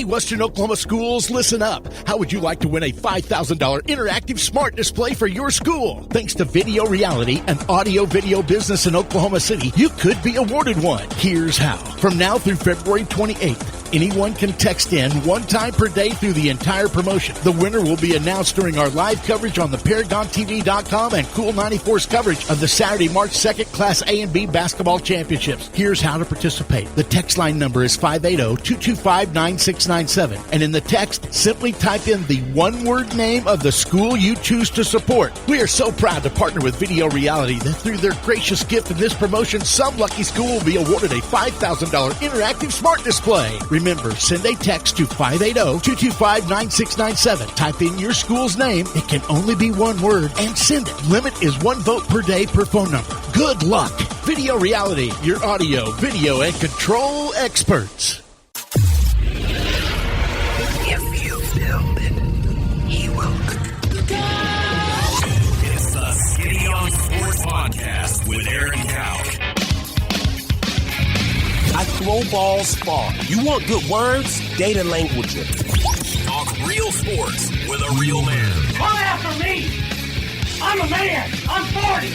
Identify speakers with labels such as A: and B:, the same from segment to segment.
A: Hey, Western Oklahoma schools, listen up. How would you like to win a $5,000 interactive smart display for your school? Thanks to Video Reality, an audio-video business in Oklahoma City, you could be awarded one. Here's how. From now through February 28th, anyone can text in one time per day through the entire promotion. The winner will be announced during our live coverage on the ParagonTV.com and Cool 94's coverage of the Saturday, March 2nd Class A and B basketball championships. Here's how to participate. The text line number is 580-225-9697. And in the text, simply type in the one-word name of the school you choose to support. We are so proud to partner with Video Reality that through their gracious gift in this promotion, some lucky school will be awarded a $5,000 interactive smart display. Remember, send a text to 580-225-9697. Type in your school's name. It can only be one word, and send it. Limit is one vote per day per phone number. Good luck. Video Reality, your audio, video, and control experts.
B: If you build it, he will.
C: It's the Skinny on Sports Podcast with Aaron Cowk.
D: I throw balls far. You want good words? Data language.
C: Talk real sports with a real man.
E: Come after me! I'm a man! I'm 40!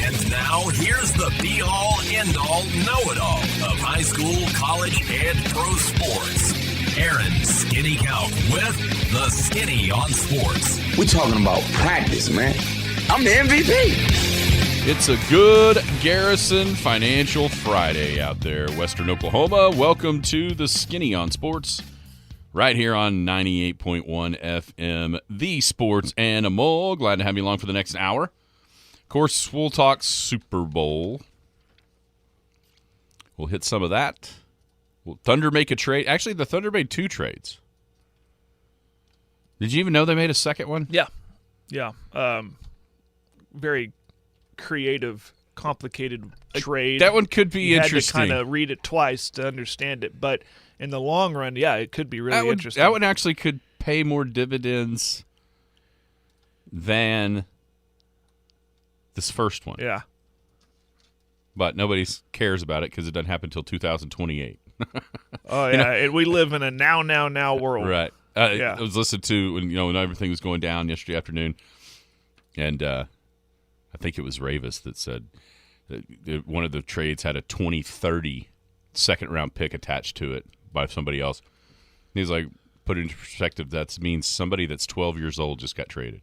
C: And now, here's the be-all, end-all, know-it-all of high school, college, and pro sports. Aaron Skinny Cowk with the Skinny on Sports.
F: We're talking about practice, man. I'm the MVP.
G: It's a good Garrison Financial Friday out there, Western Oklahoma. Welcome to the Skinny on Sports, right here on 98.1 FM, the Sports Animal. Glad to have you along for the next hour. Of course, we'll talk Super Bowl. We'll hit some of that. Will Thunder make a trade? Actually, the Thunder made 2 trades. Did you even know they made a second one?
H: Yeah. Very creative, complicated trade.
G: That one could be interesting.
H: You had to kind of read it twice to understand it, but in the long run, yeah, it could be really interesting.
G: That one actually could pay more dividends than this first one.
H: Yeah.
G: But nobody cares about it because it doesn't happen until 2028.
H: Oh, yeah. We live in a now world.
G: Right.
H: Yeah.
G: I was listening to when everything was going down yesterday afternoon, and I think it was Ravis that said that one of the trades had a 2030 second-round pick attached to it by somebody else. And he's like, put it into perspective, that means somebody that's 12 years old just got traded.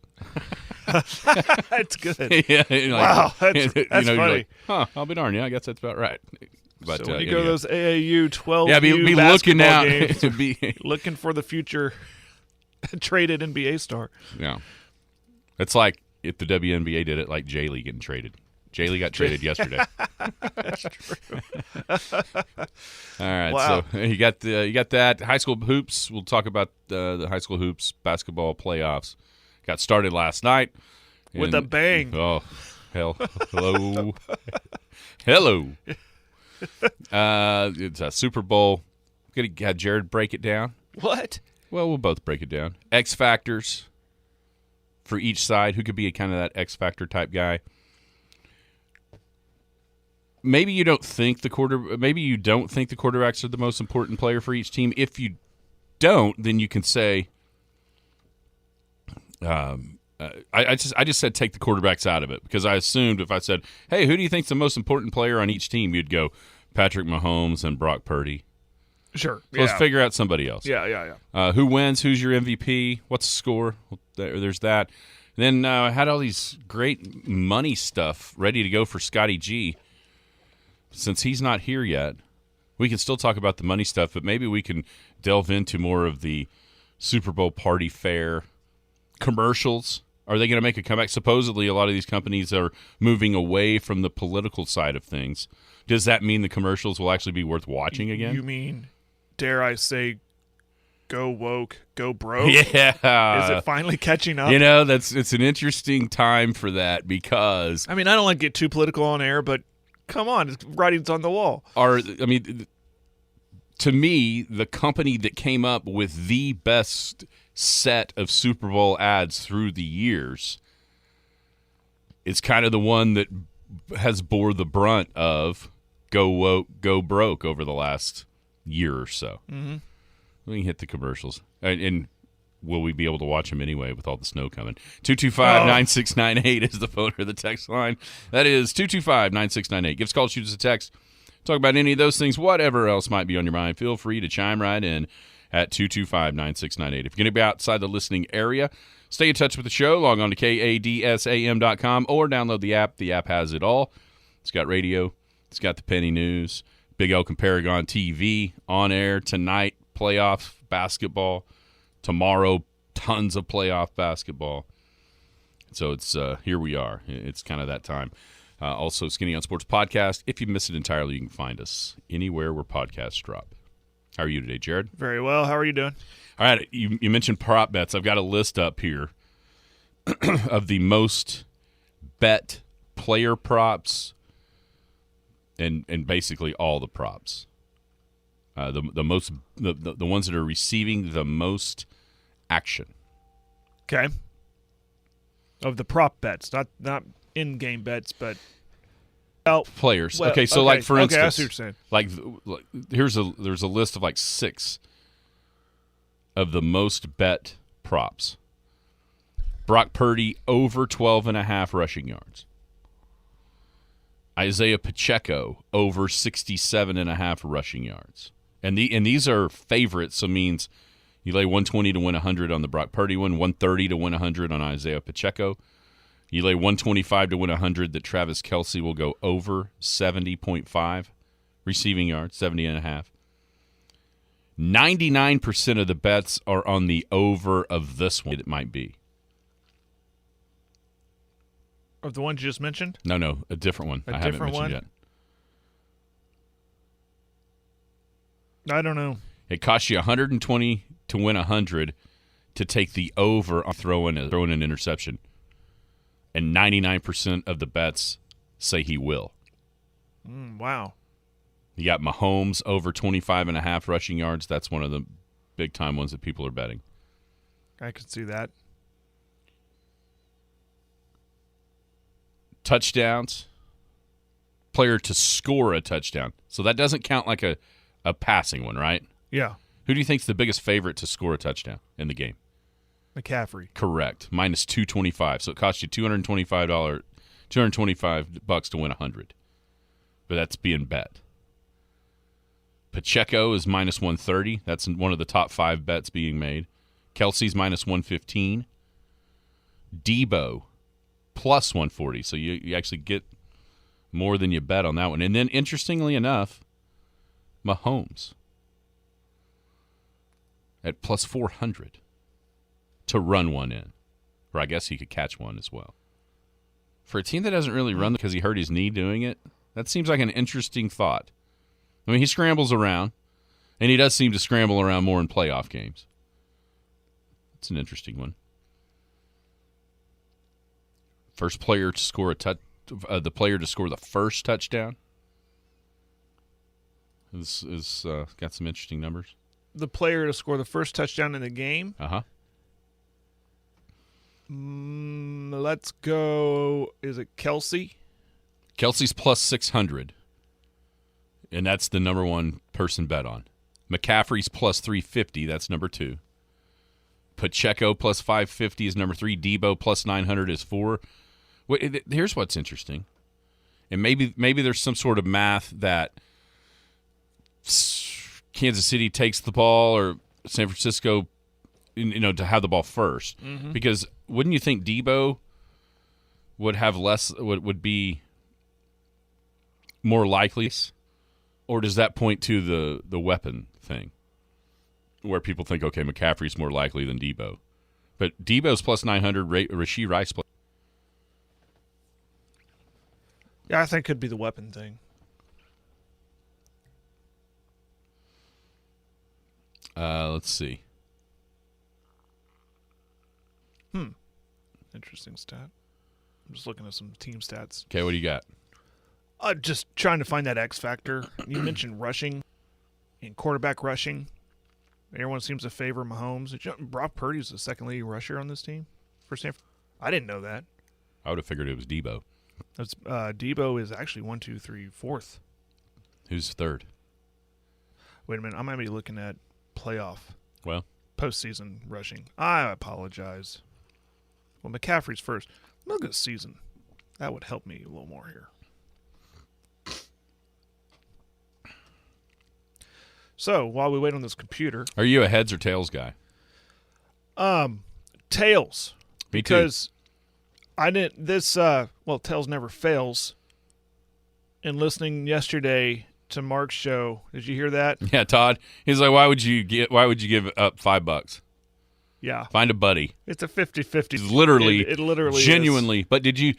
H: That's good.
G: Yeah,
H: wow, that's funny.
G: Like, I'll be darned. Yeah, I guess that's about right. But,
H: so when you go to those AAU 12
G: be looking out
H: games,
G: to be
H: looking for the future traded NBA star.
G: Yeah. It's like if the WNBA did it, like J-League getting traded. J-League got traded yesterday.
H: That's true.
G: All right,
H: wow.
G: So you got that. High school hoops. We'll talk about the high school hoops basketball playoffs. Got started last night.
H: With a bang.
G: Oh, hell. Hello. Hello. It's a Super Bowl. We're going to have Jared break it down.
H: What?
G: Well, we'll both break it down. X factors for each side. Who could be kind of that X factor type guy? Maybe you don't think the quarterbacks are the most important player for each team. If you don't, then you can say, I just said take the quarterbacks out of it because I assumed if I said, hey, who do you think's the most important player on each team, you'd go Patrick Mahomes and Brock Purdy.
H: Sure.
G: So let's figure out somebody else.
H: Yeah.
G: Who wins? Who's your MVP? What's the score? Well, there's that. And then I had all these great money stuff ready to go for Scotty G. Since he's not here yet, we can still talk about the money stuff, but maybe we can delve into more of the Super Bowl party fare commercials. Are they going to make a comeback? Supposedly, a lot of these companies are moving away from the political side of things. Does that mean the commercials will actually be worth watching again?
H: You mean, dare I say, go woke, go broke?
G: Yeah.
H: Is it finally catching up?
G: It's an interesting time for that because
H: I mean, I don't like to get too political on air, but come on, writing's on the wall.
G: To me, the company that came up with the best set of Super Bowl ads through the years is kind of the one that has bore the brunt of go woke, go broke over the last year or so.
H: Mm-hmm.
G: We can hit the commercials. And will we be able to watch them anyway with all the snow coming? 225-9698 is the phone or the text line. That is 225-9698. Give us a call, shoot us a text. Talk about any of those things, whatever else might be on your mind. Feel free to chime right in at 225-9698. If you're going to be outside the listening area, stay in touch with the show. Log on to KADSAM.com or download the app. The app has it all. It's got radio. It's got the Penny News, Big Elk and Paragon TV on air tonight, playoff basketball. Tomorrow, tons of playoff basketball. So it's here we are. It's kind of that time. Also, Skinny on Sports Podcast. If you miss it entirely, you can find us anywhere where podcasts drop. How are you today, Jared?
H: Very well. How are you doing?
G: All right. You mentioned prop bets. I've got a list up here of the most bet player props and basically all the props. The ones that are receiving the most action.
H: Okay. Of the prop bets, not in-game bets, but
G: players.
H: Well,
G: okay, so like for instance,
H: I see what you're saying.
G: Like there's a list of like 6 of the most bet props. Brock Purdy over 12.5 rushing yards. Isaiah Pacheco over 67.5 rushing yards. And these are favorites, so means you lay 120 to win 100 on the Brock Purdy one, 130 to win 100 on Isaiah Pacheco. You lay 125 to win 100 that Travis Kelce will go over 70.5 receiving yards, 70.5. 99% of the bets are on the over of this one. It might be.
H: Of the ones you just mentioned?
G: No, a different one. I haven't mentioned yet.
H: I don't know.
G: It costs you 120 to win 100 to take the over on throwing an interception. And 99% of the bets say he will.
H: Wow.
G: You got Mahomes over 25.5 rushing yards. That's one of the big-time ones that people are betting.
H: I could see that.
G: Touchdowns. Player to score a touchdown. So that doesn't count like a passing one, right?
H: Yeah.
G: Who do you think's the biggest favorite to score a touchdown in the game?
H: McCaffrey.
G: Correct. Minus 225. So it costs you $225 to win 100. But that's being bet. Pacheco is minus 130. That's one of the top 5 bets being made. Kelsey's minus 115. Debo plus 140. So you actually get more than you bet on that one. And then, interestingly enough, Mahomes at plus 400 to run one in. Or I guess he could catch one as well. For a team that doesn't really run because he hurt his knee doing it, that seems like an interesting thought. I mean, he scrambles around, and he does seem to scramble around more in playoff games. It's an interesting one. First player to score the player to score the first touchdown is got some interesting numbers.
H: The player to score the first touchdown in the game?
G: Uh-huh.
H: Let's go. Is it Kelce?
G: Kelsey's plus 600, and that's the number one person bet on. McCaffrey's plus 350. That's number 2. Pacheco plus 550 is number 3. Debo plus 900 is 4. Here's what's interesting, and maybe there's some sort of math that Kansas City takes the ball or San Francisco, to have the ball first. Mm-hmm. Because wouldn't you think Debo would have less, would be more likely, or does that point to the weapon thing, where people think, okay, McCaffrey's more likely than Debo, but Debo's plus 900, Rashee Rice plus.
H: Yeah, I think it could be the weapon thing.
G: Let's see.
H: Interesting stat. I'm just looking at some team stats.
G: Okay, what do you got?
H: Just trying to find that X factor. You mentioned rushing and quarterback rushing. Everyone seems to favor Mahomes. Brock Purdy's the second leading rusher on this team for Stanford. I didn't know that.
G: I would have figured it was Debo.
H: That's Debo is actually 1, 2, 3, 4th.
G: Who's third?
H: Wait a minute. I might be looking at playoff
G: Well,
H: postseason rushing. I apologize. Well, McCaffrey's first. Look at the season. That would help me a little more here. So while we wait on this computer,
G: are you a heads or tails guy?
H: tails.
G: Me too.
H: Because I didn't. This tails never fails. And listening yesterday to Mark's show, did you hear that?
G: Yeah, Todd. He's like, why would you give up $5?
H: Yeah.
G: Find a buddy.
H: It's a 50-50.
G: It's literally,
H: it literally
G: genuinely.
H: is.
G: But did you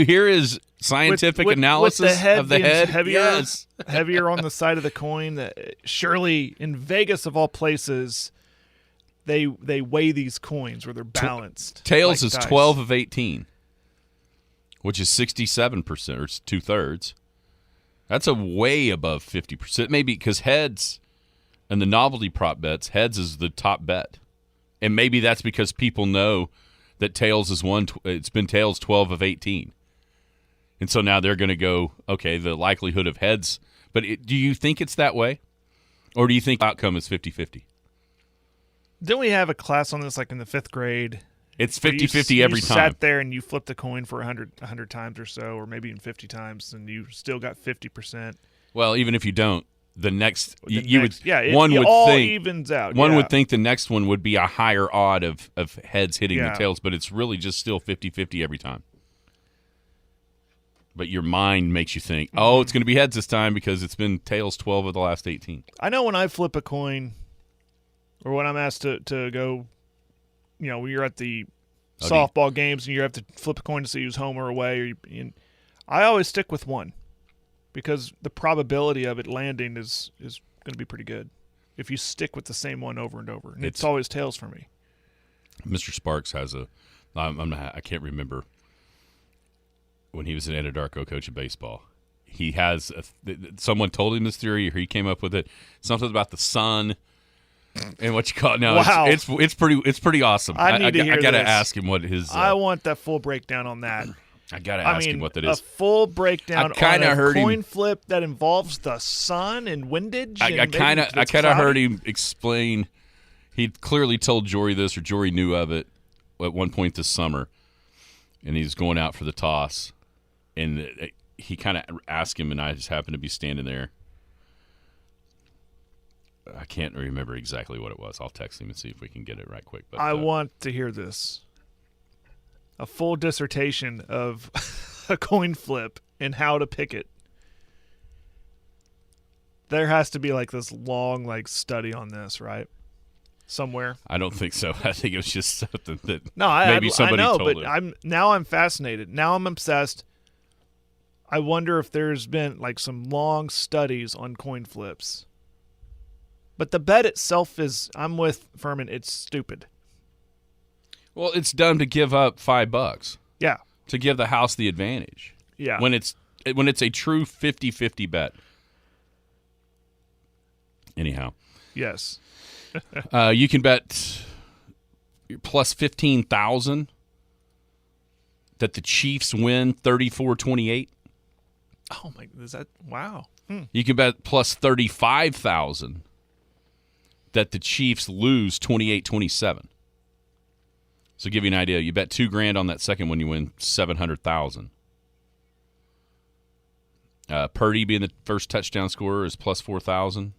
G: hear his scientific analysis
H: with the head
G: of the
H: being
G: head?
H: Heavier,
G: Yes.
H: heavier on the side of the coin. That surely in Vegas of all places, they weigh these coins where they're balanced.
G: Tails
H: like
G: is
H: dice.
G: 12 of 18, which is 67%, or it's 2/3. That's a way above 50%. Maybe because heads and the novelty prop bets, heads is the top bet. And maybe that's because people know that tails is it's been tails 12 of 18. And so now they're going to go, okay, the likelihood of heads. But do you think it's that way? Or do you think the outcome is 50-50?
H: Didn't we have a class on this like in the 5th grade?
G: It's
H: Where
G: 50-50 every
H: you
G: time.
H: sat there and you flipped a coin for 100 times or so, or maybe even 50 times, and you still got 50%.
G: Well, even if you don't, the next
H: The
G: you
H: next-
G: would
H: yeah, it
G: would
H: all
G: think
H: evens out.
G: one
H: yeah.
G: would think the next one would be a higher odd of heads hitting
H: Yeah.
G: the tails, but it's really just still 50-50 every time. But your mind makes you think, oh, it's going to be heads this time because it's been tails 12 of the last 18.
H: I know when I flip a coin, or when I'm asked to go, when you're at the softball games and you have to flip a coin to see who's home or away, I always stick with one because the probability of it landing is going to be pretty good if you stick with the same one over and over. And it's always tails for me.
G: Mr. Sparks has I can't remember when he was an Anadarko coach of baseball. He has someone told him this theory, or he came up with it. Something about the sun and what you call it now.
H: Wow.
G: It's pretty awesome.
H: I need to hear
G: I gotta
H: this.
G: ask him what his.
H: I want that full breakdown on that.
G: I gotta ask him what that is.
H: A full breakdown
G: I kinda
H: on a
G: heard
H: coin
G: him-
H: flip that involves the sun and windage.
G: I
H: and
G: kind
H: maybe
G: of
H: it's cloudy.
G: heard him explain. He clearly told Jory this, or Jory knew of it at one point this summer, and he's going out for the toss, and he kind of asked him, and I just happened to be standing there. I can't remember exactly what it was. I'll text him and see if we can get it right quick. But
H: I want to hear this. A full dissertation of a coin flip and how to pick it. There has to be like this long study on this, right? Somewhere.
G: I don't think so. I think it was just something that
H: Maybe
G: somebody
H: I know,
G: told
H: but
G: him.
H: I'm fascinated. Now I'm obsessed. I wonder if there's been some long studies on coin flips. But the bet itself I'm with Furman, it's stupid.
G: Well, it's dumb to give up $5
H: Yeah.
G: to give the house the advantage.
H: Yeah.
G: When it's a true 50-50 bet. Anyhow,
H: Yes.
G: you can bet plus 15,000 that the Chiefs win 34-28.
H: Oh my, is that wow.
G: You can bet plus 35,000 that the Chiefs lose 28-27. So give you an idea, you bet $2,000 on that second one, you win 700,000. Purdy being the first touchdown scorer is plus 4,000.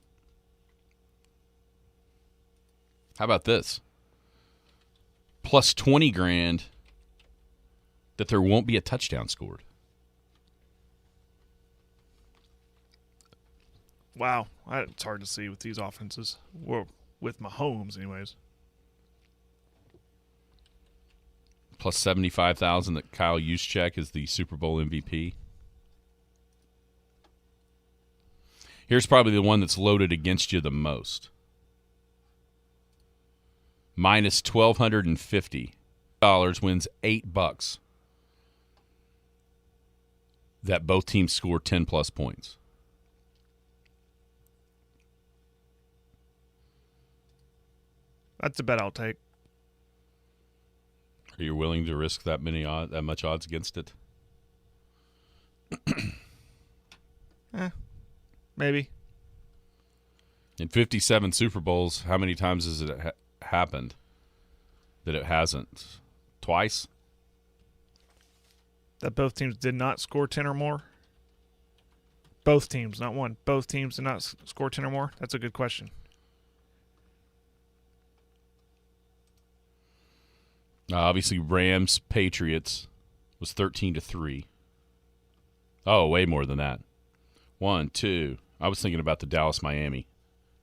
G: How about this? Plus $20,000 that there won't be a touchdown scored.
H: Wow. It's hard to see with these offenses. Well, with Mahomes, anyways.
G: Plus 75,000 that Kyle Juszczyk is the Super Bowl MVP. Here's probably the one that's loaded against you the most. Minus $1,250 wins $8 that both teams score 10-plus points.
H: That's a bet I'll take.
G: Are you willing to risk that much odds against it?
H: Maybe.
G: In 57 Super Bowls, how many times has it happened that it hasn't? Twice?
H: That both teams did not score 10 or more? Both teams, not one. Both teams did not score 10 or more? That's a good question.
G: Obviously, Rams Patriots was 13-3. Oh, way more than that. 1, 2. I was thinking about the Dallas Miami,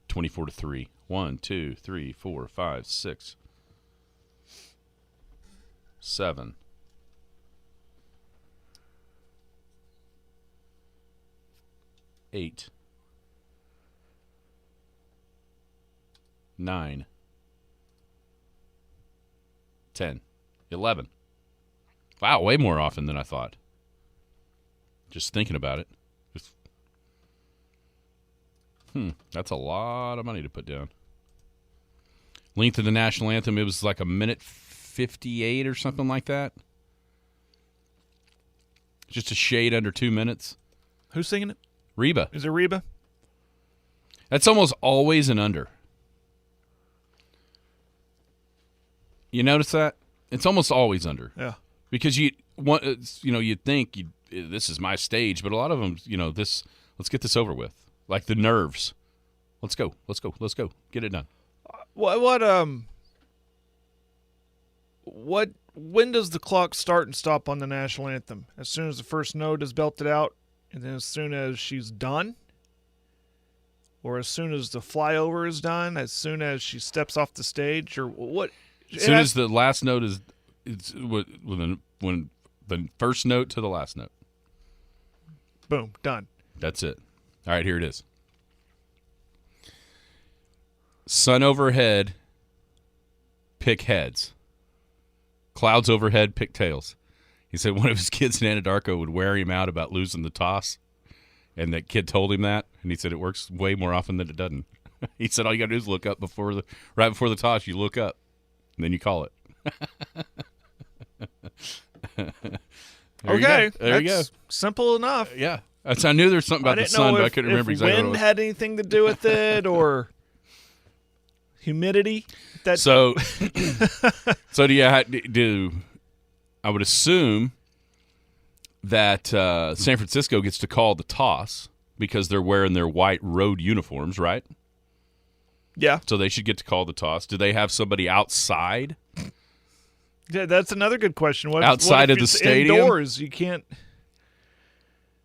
G: 24-3. 1, 2, 3, 4, 5, 6, 7. 8, 9, 10, 11. Wow, way more often than I thought. Just thinking about it. That's a lot of money to put down. Length of the national anthem, it was like a minute 58 or something like that. Just a shade under 2 minutes.
H: Who's singing it?
G: Reba.
H: Is it Reba?
G: That's almost always an under. You notice that? It's almost always under.
H: Yeah.
G: Because you'd think this is my stage, but a lot of them, let's get this over with. Like the Nerves. Let's go. Get it done.
H: When does the clock start and stop on the national anthem? As soon as the first note is belted out, and then as soon as she's done? Or as soon as the flyover is done? As soon as she steps off the stage? Or what?
G: As soon as the last note is when the first note to the last note.
H: Boom, done.
G: That's it. All right, here it is. Sun overhead, pick heads. Clouds overhead, pick tails. He said one of his kids in Anadarko would wear him out about losing the toss, and that kid told him that, and he said it works way more often than it doesn't. He said all you got to do is look up right before the toss. You look up, and then you call it.
H: Okay,
G: there you go.
H: Simple enough.
G: Yeah, I knew there was something about the sun, but I couldn't remember exactly
H: wind
G: what it was.
H: had anything to do with it, or humidity.
G: So do I would assume that San Francisco gets to call the toss because they're wearing their white road uniforms, right?
H: Yeah.
G: So they should get to call the toss. Do they have somebody outside?
H: Yeah, that's another good question. What
G: Outside
H: if
G: of the
H: it's
G: stadium?
H: Indoors, you can't.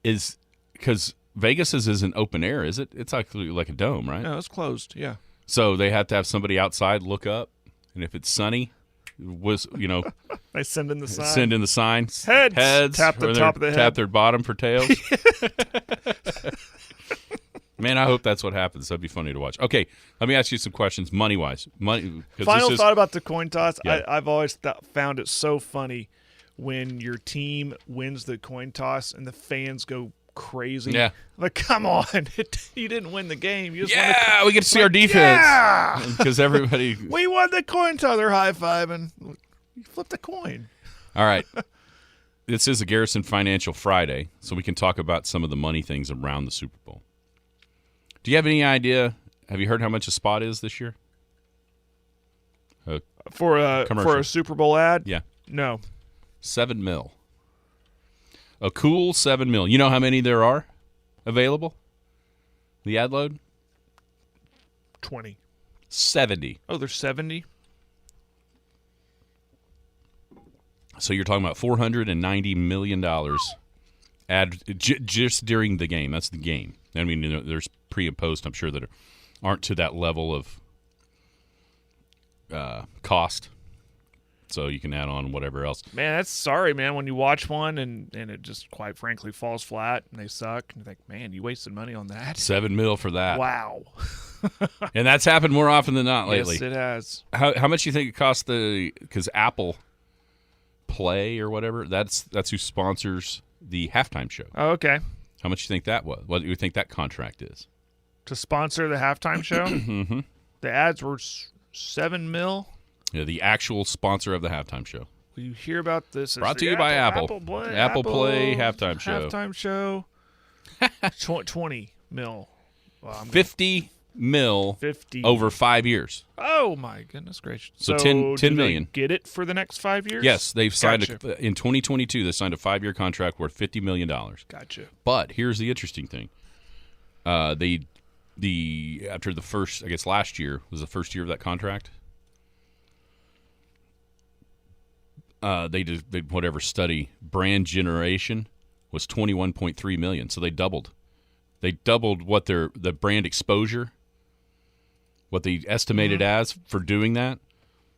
G: Because Vegas isn't open air, is it? It's actually like a dome, right?
H: No, it's closed. Yeah.
G: So they have to have somebody outside look up, and if it's sunny,
H: They send in the sign.
G: Send in the sign.
H: Heads. Tap the top of the head.
G: Tap their bottom for tails. Man, I hope that's what happens. That'd be funny to watch. Okay, let me ask you some questions money-wise.
H: Final thought about the coin toss.
G: Yeah.
H: I've always found it so funny when your team wins the coin toss and the fans go crazy.
G: Yeah.
H: Like, come on. You didn't win the game. You just won
G: Yeah, we get to see our defense.
H: Yeah.
G: Because everybody.
H: We won the coin toss. They're high-fiving. You flipped a coin.
G: All right. This is a Garrison Financial Friday, so we can talk about some of the money things around the Super Bowl. Do you have any idea? Have you heard how much a spot is this year?
H: For a Super Bowl ad?
G: Yeah.
H: No.
G: $7 million. A cool $7 million. You know how many there are available? The ad load?
H: 20.
G: 70.
H: Oh, there's 70?
G: So you're talking about $490 million just during the game. That's the game. I mean, there's pre and post, I'm sure, that aren't to that level of cost. So you can add on whatever else.
H: Man, that's sorry, man, when you watch one and it just, quite frankly, falls flat and they suck. And you think, man, you wasted money on that.
G: $7 million for that.
H: Wow.
G: And that's happened more often than not lately.
H: Yes, it has.
G: How much do you think it cost because Apple Play or whatever, that's who sponsors the halftime show.
H: Oh, okay.
G: How much do you think that was? What do you think that contract is?
H: To sponsor the halftime show?
G: Mm-hmm.
H: The ads were $7 million.
G: Yeah, the actual sponsor of the halftime show.
H: Will you hear about this?
G: Brought to you by Apple. Apple Play halftime show.
H: Halftime show. $20 million. Well,
G: $50 mil
H: 50
G: over 5 years.
H: Oh my goodness gracious!
G: So
H: do
G: 10
H: they
G: million.
H: Get it for the next 5 years?
G: Yes, they've signed
H: Gotcha.
G: in 2022. They signed a 5-year contract worth $50 million.
H: Gotcha.
G: But here's the interesting thing: after the first, I guess last year was the first year of that contract. They did whatever study, brand generation was 21.3 million. So they doubled. They doubled what the brand exposure, what they estimated as for doing that,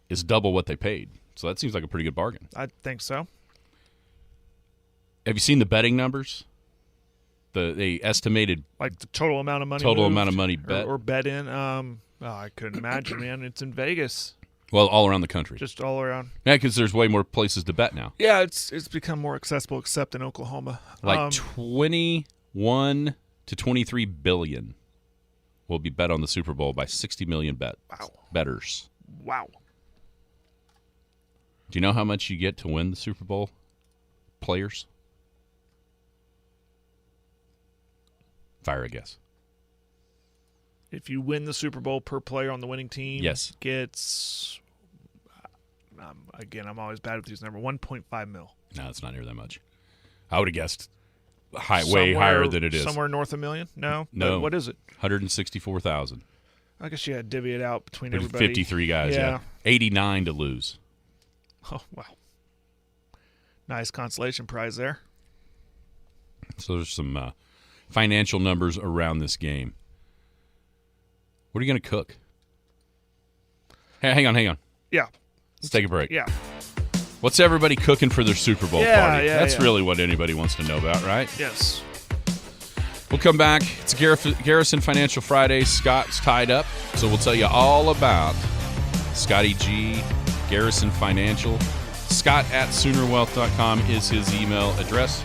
G: is double what they paid. So that seems like a pretty good bargain.
H: I think so.
G: Have you seen the betting numbers? They estimated
H: Like the total amount of money.
G: total
H: moved
G: amount of money bet.
H: or bet in. I couldn't imagine, man. It's in Vegas,
G: Well, all around the country.
H: just all around.
G: Yeah, because there's way more places to bet now.
H: Yeah, it's become more accessible, except in Oklahoma.
G: Like 21 to 23 billion will be bet on the Super Bowl by 60 million bettors.
H: Wow.
G: Do you know how much you get to win the Super Bowl? Players? Fire a guess.
H: If you win the Super Bowl, per player on the winning team
G: Yes.
H: gets, again, I'm always bad with these numbers, 1.5 mil.
G: No, it's not near that much. I would have guessed way
H: Somewhere-
G: higher than it is.
H: Somewhere north of a million? No?
G: No.
H: But what is it?
G: 164,000.
H: I guess you had to divvy it out between
G: There's
H: everybody.
G: 53 guys, yeah. 89 to lose.
H: Oh, wow. Nice consolation prize there.
G: So there's some financial numbers around this game. What are you going to cook? Hey, hang on.
H: Yeah.
G: Let's take a break.
H: Yeah.
G: What's everybody cooking for their Super Bowl
H: Yeah,
G: party?
H: yeah,
G: That's
H: yeah.
G: really what anybody wants to know about, right?
H: Yes.
G: We'll come back. It's Garrison Financial Friday. Scott's tied up, so we'll tell you all about Scotty G, Garrison Financial. Scott@SoonerWealth.com is his email address.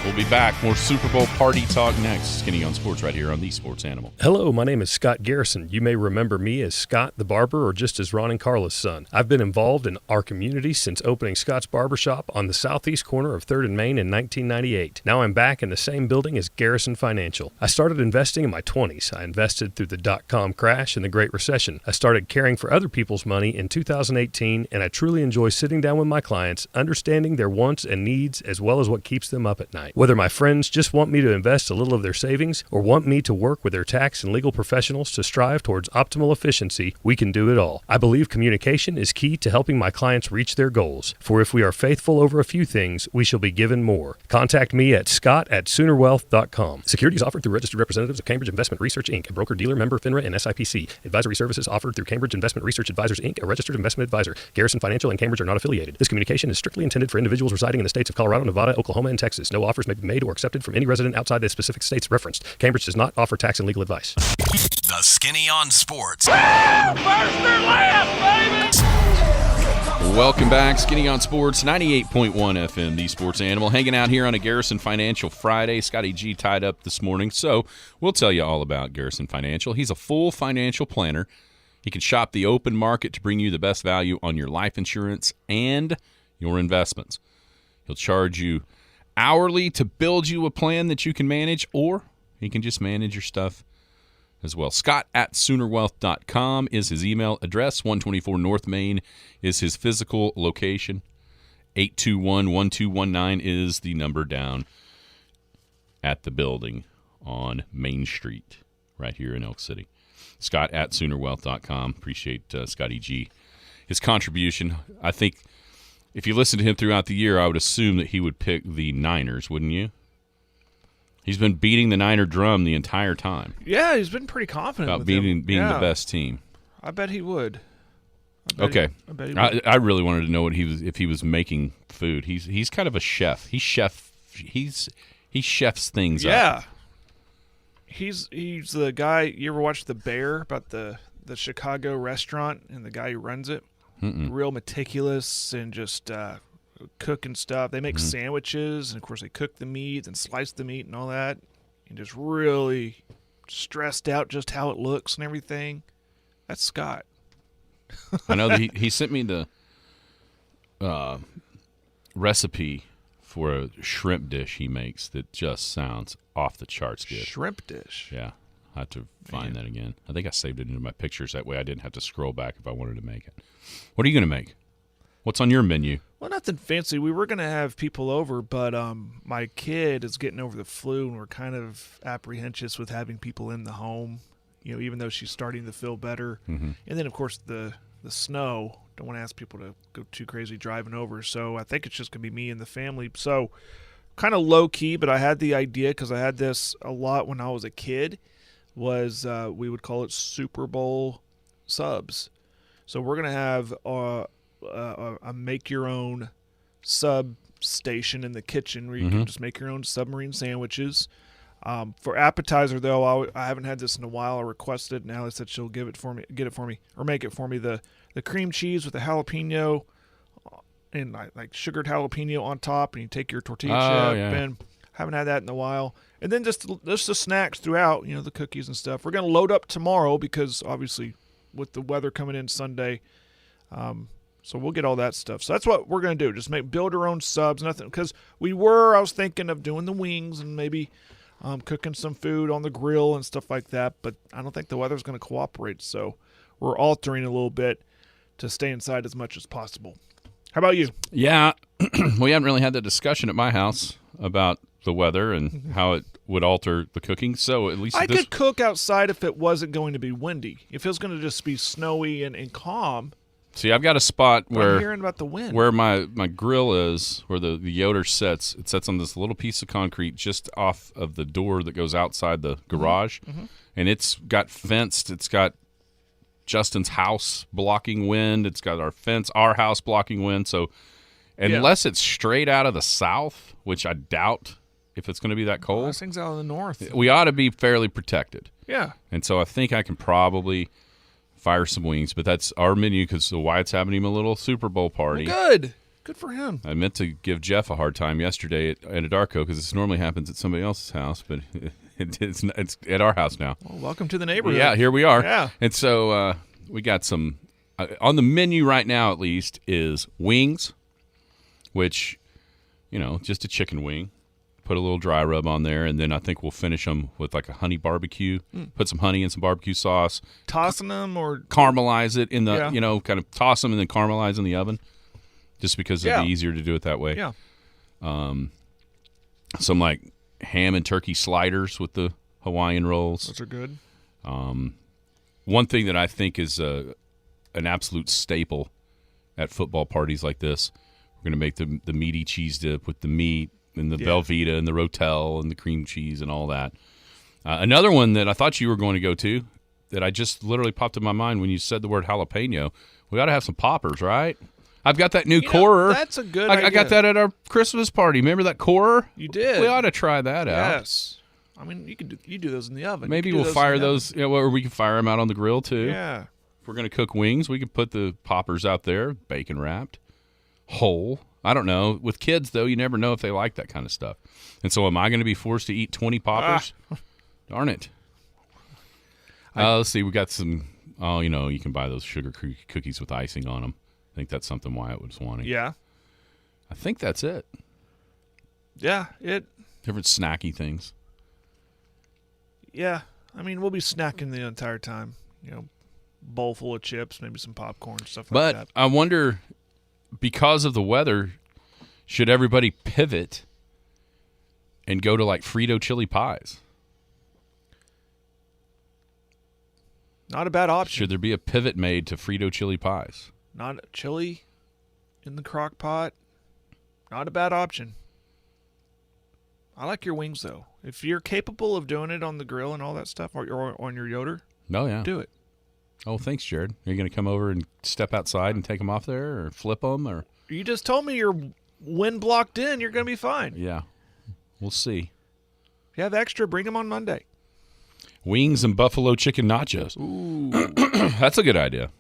G: We'll be back. More Super Bowl party talk next. Skinny on Sports right here on the Sports Animal.
I: Hello, my name is Scott Garrison. You may remember me as Scott the Barber or just as Ron and Carla's son. I've been involved in our community since opening Scott's Barbershop on the southeast corner of 3rd and Main in 1998. Now I'm back in the same building as Garrison Financial. I started investing in my 20s. I invested through the dot-com crash and the Great Recession. I started caring for other people's money in 2018, and I truly enjoy sitting down with my clients, understanding their wants and needs as well as what keeps them up at night. Whether my friends just want me to invest a little of their savings or want me to work with their tax and legal professionals to strive towards optimal efficiency, we can do it all. I believe communication is key to helping my clients reach their goals. For if we are faithful over a few things, we shall be given more. Contact me at scott@SoonerWealth.com. Securities offered through registered representatives of Cambridge Investment Research, Inc., a broker-dealer member FINRA and SIPC. Advisory services offered through Cambridge Investment Research Advisors, Inc., a registered investment advisor. Garrison Financial and Cambridge are not affiliated. This communication is strictly intended for individuals residing in the states of Colorado, Nevada, Oklahoma, and Texas. No offers may be made or accepted from any resident outside the specific states referenced. Cambridge does not offer tax and legal advice.
C: The Skinny on Sports.
G: Welcome back. Skinny on Sports, 98.1 FM, the Sports Animal. Hanging out here on a Garrison Financial Friday. Scotty G tied up this morning, so we'll tell you all about Garrison Financial. He's a full financial planner. He can shop the open market to bring you the best value on your life insurance and your investments. He'll charge you hourly to build you a plan that you can manage, or he can just manage your stuff as well. Scott@SoonerWealth.com is his email address. 124 North Main is his physical location. 821-1219 is the number down at the building on Main Street right here in Elk City. Scott@SoonerWealth.com. Appreciate Scotty G. His contribution. I think if you listen to him throughout the year, I would assume that he would pick the Niners, wouldn't you? He's been beating the Niner drum the entire time
H: Yeah, he's been pretty confident
G: about
H: with
G: being
H: them.
G: the best team.
H: I bet he would.
G: Okay,
H: I bet he would.
G: I really wanted to know what if he was making food. He's kind of a chef. He chefs things up.
H: Yeah. He's the guy. You ever watch The Bear, about the Chicago restaurant and the guy who runs it? Real meticulous and just cooking stuff. They make sandwiches, and of course they cook the meat and slice the meat and all that, and just really stressed out just how it looks and everything. That's Scott.
G: I know that he sent me the recipe for a shrimp dish he makes that just sounds off the charts good.
H: Shrimp dish.
G: Yeah. I have to find that again. I think I saved it into my pictures. That way I didn't have to scroll back if I wanted to make it. What are you going to make? What's on your menu?
H: Well, nothing fancy. We were going to have people over, but my kid is getting over the flu, and we're kind of apprehensive with having people in the home, even though she's starting to feel better.
G: Mm-hmm.
H: And then, of course, the snow. Don't want to ask people to go too crazy driving over. So I think it's just going to be me and the family. So kind of low-key, but I had the idea because I had this a lot when I was a kid, was we would call it Super Bowl subs. So we're going to have a make-your-own sub station in the kitchen where you can just make your own submarine sandwiches. For appetizer, though, I haven't had this in a while. I requested, and Allie said she'll get it for me, or make it for me. The cream cheese with the jalapeno and like sugared jalapeno on top, and you take your tortilla chip.
G: Yeah.
H: And haven't had that in a while. And then just the snacks throughout, the cookies and stuff. We're going to load up tomorrow because obviously with the weather coming in Sunday, so we'll get all that stuff. So that's what we're going to do. Just build our own subs. Nothing, because I was thinking of doing the wings and maybe cooking some food on the grill and stuff like that. But I don't think the weather's going to cooperate. So we're altering a little bit to stay inside as much as possible. How about you?
G: Yeah, we haven't really had that discussion at my house about the weather and how it would alter the cooking. So at least
H: I could cook outside if it wasn't going to be windy. If it was going to just be snowy and calm.
G: See, I've got a spot where
H: I'm hearing about the wind.
G: Where my grill is, where the Yoder sits. It sits on this little piece of concrete just off of the door that goes outside the garage, and it's got fenced. It's got Justin's house blocking wind. It's got our house blocking wind. So unless it's straight out of the south, which I doubt if it's going to be that cold.
H: Those things out of the north.
G: We ought to be fairly protected.
H: Yeah.
G: And so I think I can probably fire some wings, but that's our menu because the Wyatt's having him a little Super Bowl party.
H: Well, good for him.
G: I meant to give Jeff a hard time yesterday at Anadarko because this normally happens at somebody else's house, but it's at our house now.
H: Well, welcome to the neighborhood.
G: Yeah, here we are.
H: Yeah.
G: And so we got some on the menu right now, at least, is wings, which, just a chicken wing. Put a little dry rub on there, and then I think we'll finish them with like a honey barbecue. Put some honey and some barbecue sauce.
H: Tossing them or
G: caramelize it in the, kind of toss them and then caramelize in the oven, just because it'd be easier to do it that way.
H: Yeah.
G: Some like ham and turkey sliders with the Hawaiian rolls.
H: Those are good.
G: One thing that I think is an absolute staple at football parties like this, we're going to make the meaty cheese dip with the meat and the Velveeta and the Rotel and the cream cheese and all that. Another one that I thought you were going to go to that I just literally popped in my mind when you said the word jalapeno, we ought to have some poppers, right? I've got that new Corer.
H: That's a good idea.
G: I got that at our Christmas party. Remember that Corer?
H: You did.
G: We ought to try that out.
H: Yes. I mean, you do those in the oven.
G: Maybe we'll fire those, or we can fire them out on the grill too.
H: Yeah.
G: If we're going to cook wings, we can put the poppers out there, bacon wrapped, whole. I don't know. With kids, though, you never know if they like that kind of stuff. And so am I going to be forced to eat 20 poppers? Darn it. Let's see. We got some, you can buy those sugar cookies with icing on them. I think that's something Wyatt was wanting.
H: Yeah.
G: I think that's it.
H: Yeah.
G: Different snacky things.
H: Yeah. I mean, we'll be snacking the entire time. Bowl full of chips, maybe some popcorn, stuff like that.
G: But I wonder, because of the weather, should everybody pivot and go to like Frito chili pies?
H: Not a bad option.
G: Should there be a pivot made to Frito chili pies?
H: Not chili in the crock pot. Not a bad option. I like your wings, though. If you're capable of doing it on the grill and all that stuff, or on your Yoder, do it.
G: Oh, thanks, Jared. Are you going to come over and step outside and take them off there or flip them? Or
H: you just told me you're wind blocked in. You're going to be fine.
G: Yeah. We'll see.
H: If you have extra, bring them on Monday.
G: Wings and buffalo chicken nachos.
H: Ooh.
G: That's a good idea.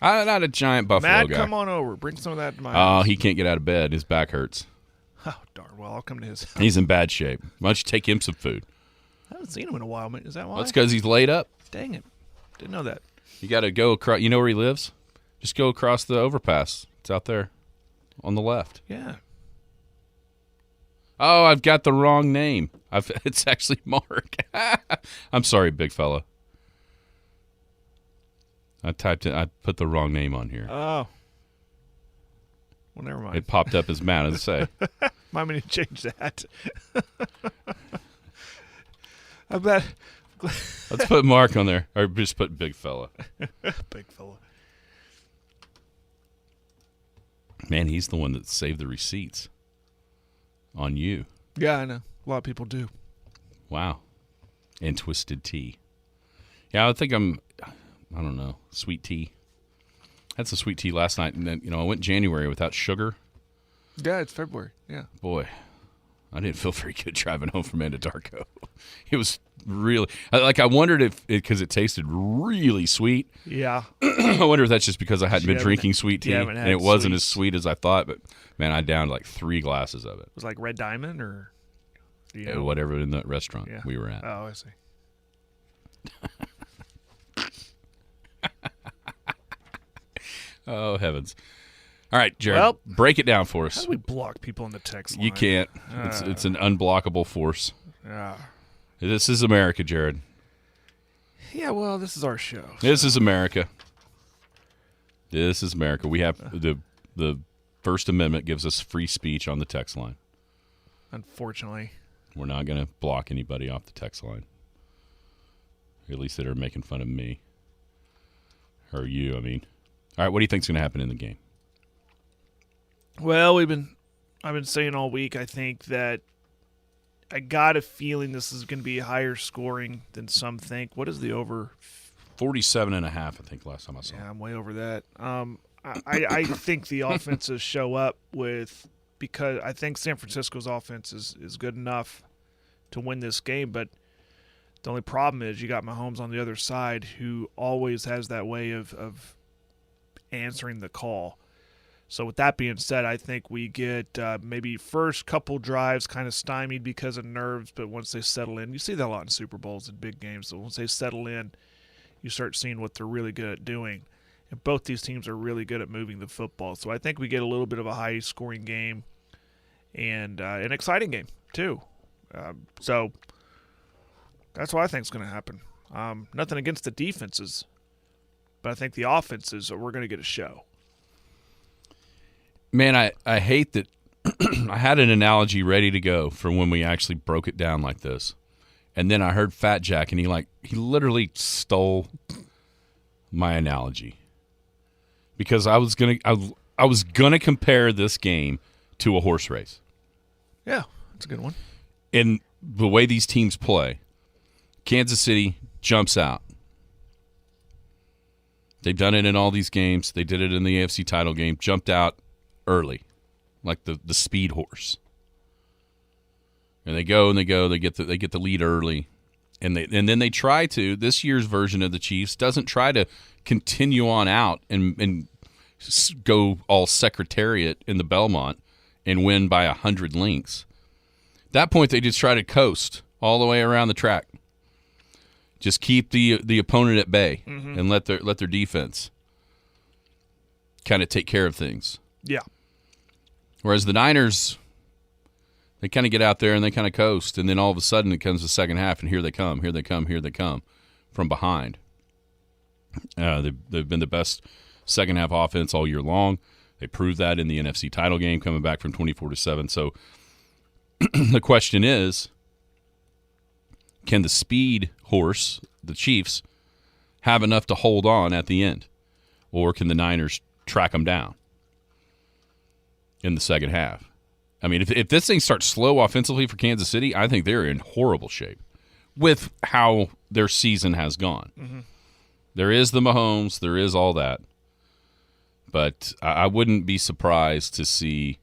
G: I'm not a giant buffalo
H: Matt,
G: guy.
H: come on over. Bring some of that to my house.
G: Oh, he can't get out of bed. His back hurts.
H: Oh, darn. Well, I'll come to his house.
G: He's in bad shape. Why don't you take him some food?
H: I haven't seen him in a while. Is that why?
G: Well, that's because he's laid up.
H: Dang it. Didn't know that.
G: You got to go across. You know where he lives? Just go across the overpass. It's out there on the left.
H: Yeah.
G: Oh, I've got the wrong name. It's actually Mark. I'm sorry, big fella. I put the wrong name on here.
H: Oh. Well, never mind.
G: It popped up as Matt, I'd say.
H: Might need to change that. I bet.
G: Let's put Mark on there. Or just put big fella.
H: Big fella.
G: Man, he's the one that saved the receipts on you.
H: Yeah, I know. A lot of people do.
G: Wow. And Twisted Tea. Yeah, I think I don't know, sweet tea. Had some sweet tea last night, and then, I went January without sugar.
H: Yeah, it's February. Yeah.
G: Boy, I didn't feel very good driving home from Anadarko. It was really, I wondered if, because it tasted really sweet.
H: Yeah.
G: I wonder if that's just because I hadn't been drinking sweet tea, and it wasn't as sweet as I thought, but man, I downed like 3 glasses of it.
H: It was like Red Diamond or
G: whatever in the restaurant we were at.
H: Oh, I see.
G: Oh, heavens. All right, Jared,
H: Well,
G: break it down for us.
H: How do we block people in the text line?
G: You can't. It's an unblockable force.
H: Yeah.
G: This is America, Jared.
H: Yeah, well, this is our show.
G: This is America. This is America. We have the First Amendment gives us free speech on the text line.
H: Unfortunately.
G: We're not going to block anybody off the text line. At least that are making fun of me. Or you, I mean. All right, what do you think's going to happen in the game?
H: Well, I've been saying all week, I think that I got a feeling this is going to be higher scoring than some think. What is the over?
G: 47.5, I think, last time I saw.
H: Yeah, I'm way over that. I think the offenses show up because I think San Francisco's offense is good enough to win this game, but the only problem is you got Mahomes on the other side who always has that way of answering the call. So with that being said, I think we get maybe first couple drives kind of stymied because of nerves, but once they settle in, you see that a lot in Super Bowls and big games. So once they settle in, you start seeing what they're really good at doing. And both these teams are really good at moving the football. So I think we get a little bit of a high-scoring game and an exciting game too. So that's what I think is going to happen. Nothing against the defenses, but I think the offenses we're going to get a show.
G: Man, I hate that I had an analogy ready to go for when we actually broke it down like this. And then I heard Fat Jack, and he literally stole my analogy. Because I was gonna compare this game to a horse race.
H: Yeah, that's a good one.
G: In the way these teams play, Kansas City jumps out. They've done it in all these games. They did it in the AFC title game. Jumped out early, like the speed horse. And they go and they go. They get the lead early, and then they try to. This year's version of the Chiefs doesn't try to continue on out and go all Secretariat in the Belmont and win by 100 lengths. At that point, they just try to coast all the way around the track. Just keep the opponent at bay and let their defense kind of take care of things.
H: Yeah.
G: Whereas the Niners, they kind of get out there and they kind of coast, and then all of a sudden it comes the second half, and here they come from behind. They've been the best second half offense all year long. They proved that in the NFC title game, coming back from 24-7. So the question is, can the speed horse, the Chiefs, have enough to hold on at the end? Or can the Niners track them down in the second half? I mean, if this thing starts slow offensively for Kansas City, I think they're in horrible shape with how their season has gone. Mm-hmm. There is the Mahomes, there is all that. But I wouldn't be surprised to see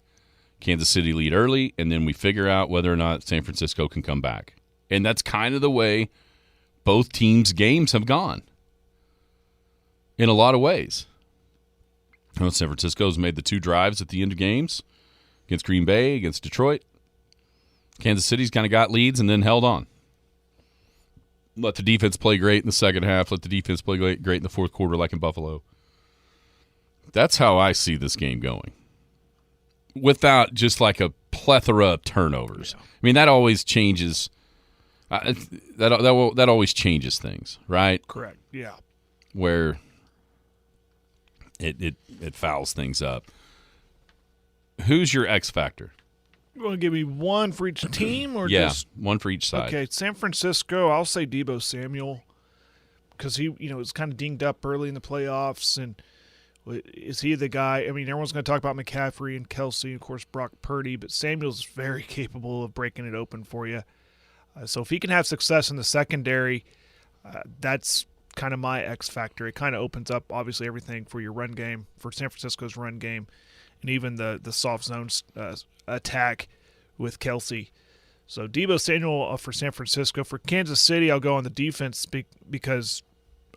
G: Kansas City lead early, and then we figure out whether or not San Francisco can come back. And that's kind of the way both teams' games have gone in a lot of ways. San Francisco's made the 2 drives at the end of games against Green Bay, against Detroit. Kansas City's kind of got leads and then held on. Let the defense play great in the second half. Let the defense play great in the fourth quarter like in Buffalo. That's how I see this game going. Without just like a plethora of turnovers. I mean, that always changes. That always changes things, right?
H: Correct. Yeah.
G: Where it fouls things up. Who's your X factor?
H: You want to give me one for each team, or
G: Yeah,
H: just
G: one for each side.
H: Okay? San Francisco, I'll say Deebo Samuel, because he, was kind of dinged up early in the playoffs, and is he the guy? I mean, everyone's going to talk about McCaffrey and Kelsey, of course, Brock Purdy, but Samuel's very capable of breaking it open for you. So if he can have success in the secondary, that's kind of my X factor. It kind of opens up, obviously, everything for your run game, for San Francisco's run game, and even the soft zone attack with Kelsey. So Deebo Samuel for San Francisco. For Kansas City, I'll go on the defense because,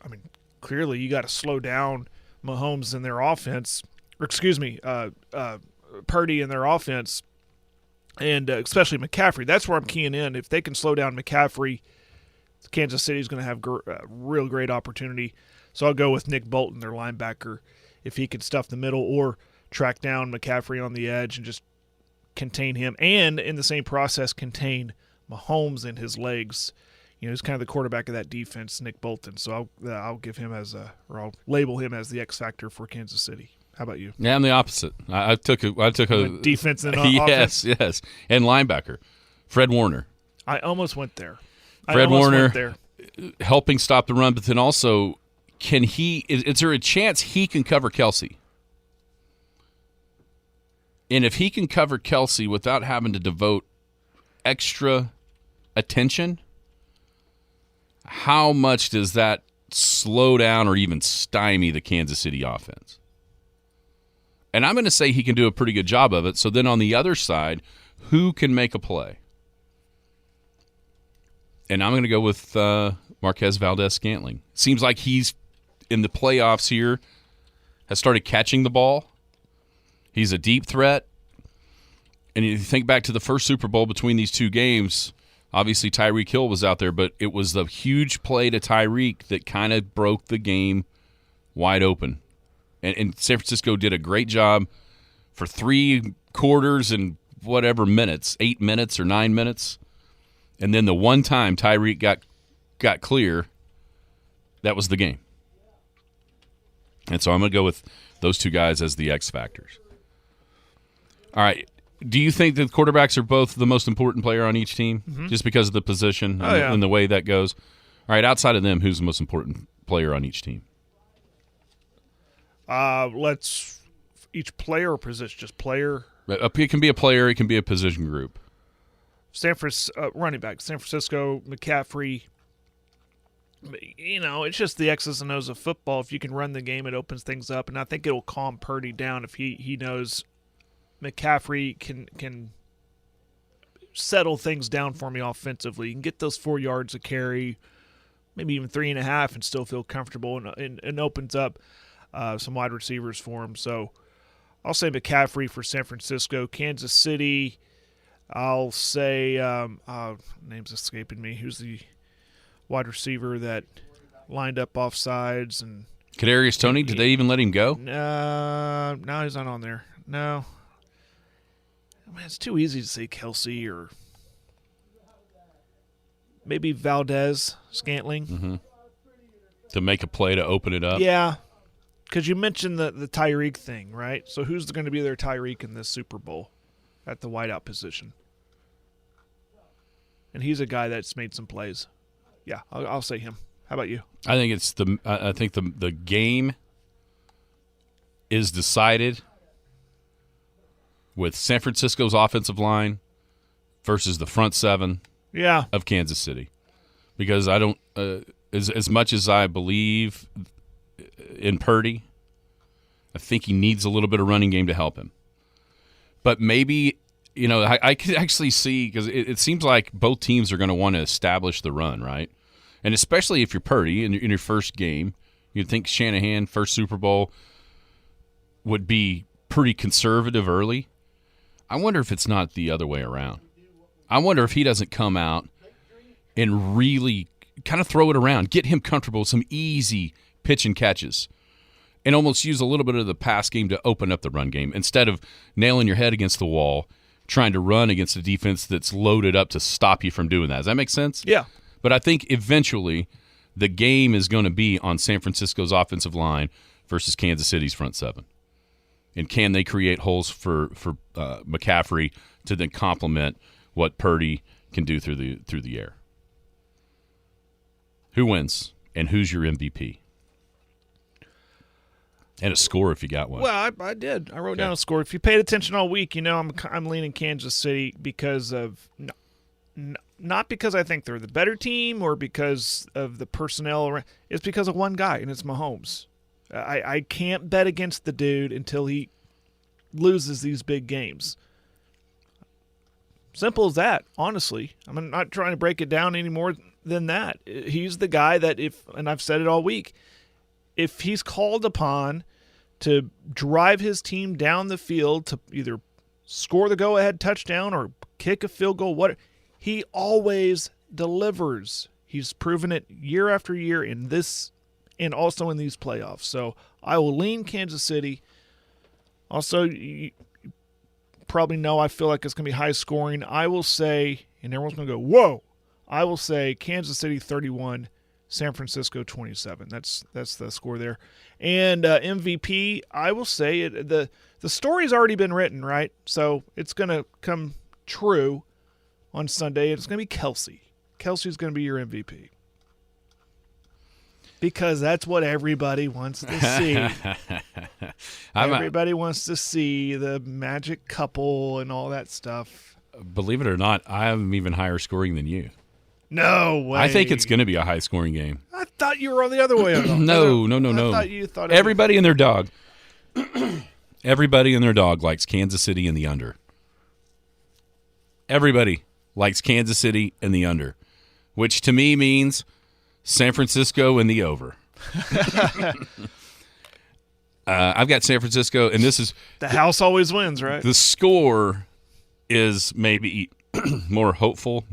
H: I mean, clearly you got to slow down Mahomes in their offense, or Purdy in their offense, and especially McCaffrey. That's where I'm keying in. If they can slow down McCaffrey, Kansas City's going to have a real great opportunity. So I'll go with Nick Bolton, their linebacker, if he can stuff the middle or track down McCaffrey on the edge and just contain him, and in the same process contain Mahomes and his legs. He's kind of the quarterback of that defense, Nick Bolton. So I'll give him I'll label him as the X factor for Kansas City. How about you?
G: Yeah, I'm the opposite. I took a
H: defense and
G: yes, and linebacker, Fred Warner.
H: I almost went there.
G: Fred Warner helping stop the run, but then also, is there a chance he can cover Kelsey? And if he can cover Kelsey without having to devote extra attention, how much does that slow down or even stymie the Kansas City offense? And I'm going to say he can do a pretty good job of it. So then on the other side, who can make a play? And I'm going to go with Marquez Valdes-Scantling. Seems like he's in the playoffs here, has started catching the ball. He's a deep threat. And you think back to the first Super Bowl between these two games, obviously Tyreek Hill was out there, but it was the huge play to Tyreek that kind of broke the game wide open. And San Francisco did a great job for 3 quarters and whatever minutes, 8 minutes or 9 minutes. And then the one time Tyreek got clear, that was the game. And so I'm going to go with those two guys as the X factors. All right. Do you think that quarterbacks are both the most important player on each team, just because of the position and the way that goes? All right. Outside of them, who's the most important player on each team?
H: Let's each player or position, just player.
G: It can be a player. It can be a position group.
H: Running back, San Francisco, McCaffrey. It's just the X's and O's of football. If you can run the game, it opens things up, and I think it will calm Purdy down if he knows McCaffrey can settle things down for me offensively. He can get those 4 yards a carry, maybe even 3.5, and still feel comfortable, and opens up some wide receivers for him. So I'll say McCaffrey for San Francisco. Kansas City, I'll say name's escaping me. Who's the wide receiver that lined up off sides? And
G: Kadarius Toney, did they even let him go?
H: No, he's not on there. No. Man, it's too easy to say Kelsey or maybe Valdes-Scantling.
G: To make a play to open it up?
H: Yeah, because you mentioned the Tyreek thing, right? So who's going to be their Tyreek in this Super Bowl at the wideout position? And he's a guy that's made some plays. Yeah, I'll say him. How about you?
G: I think the game is decided with San Francisco's offensive line versus the front seven of Kansas City. Because I don't as much as I believe in Purdy, I think he needs a little bit of running game to help him. But maybe, I could actually see, because it seems like both teams are going to want to establish the run, right? And especially if you're Purdy in your first game, you'd think Shanahan, first Super Bowl, would be pretty conservative early. I wonder if it's not the other way around. I wonder if he doesn't come out and really kind of throw it around, get him comfortable with some easy pitch and catches, and almost use a little bit of the pass game to open up the run game instead of nailing your head against the wall, trying to run against a defense that's loaded up to stop you from doing that. Does that make sense?
H: Yeah.
G: But I think eventually the game is going to be on San Francisco's offensive line versus Kansas City's front seven. And can they create holes for McCaffrey to then complement what Purdy can do through the air? Who wins, and who's your MVP? And a score if you got one.
H: Well, I did. I wrote down a score. If you paid attention all week, you know I'm leaning Kansas City because of not because I think they're the better team or because of the personnel. It's because of one guy, and it's Mahomes. I can't bet against the dude until he loses these big games. Simple as that, honestly. I'm not trying to break it down any more than that. He's the guy that and I've said it all week, if he's called upon to drive his team down the field to either score the go-ahead touchdown or kick a field goal, he always delivers. He's proven it year after year in this and also in these playoffs. So I will lean Kansas City. Also, you probably know I feel like it's going to be high scoring. I will say, and everyone's going to go, whoa, I will say Kansas City 31, San Francisco 27. That's the score there. And MVP, I will say the story's already been written, right? So it's going to come true on Sunday. It's going to be Kelsey. Kelsey's going to be your MVP. Because that's what everybody wants to see. Everybody wants to see the magic couple and all that stuff.
G: Believe it or not, I am even higher scoring than you.
H: No way.
G: I think it's going to be a high scoring game.
H: I thought you were on the other way.
G: No.
H: I thought you thought
G: everybody and their dog. Everybody and their dog likes Kansas City in the under. Everybody likes Kansas City in the under, which to me means San Francisco in the over. I've got San Francisco, and this is
H: the house always wins, right?
G: The score is maybe more hopeful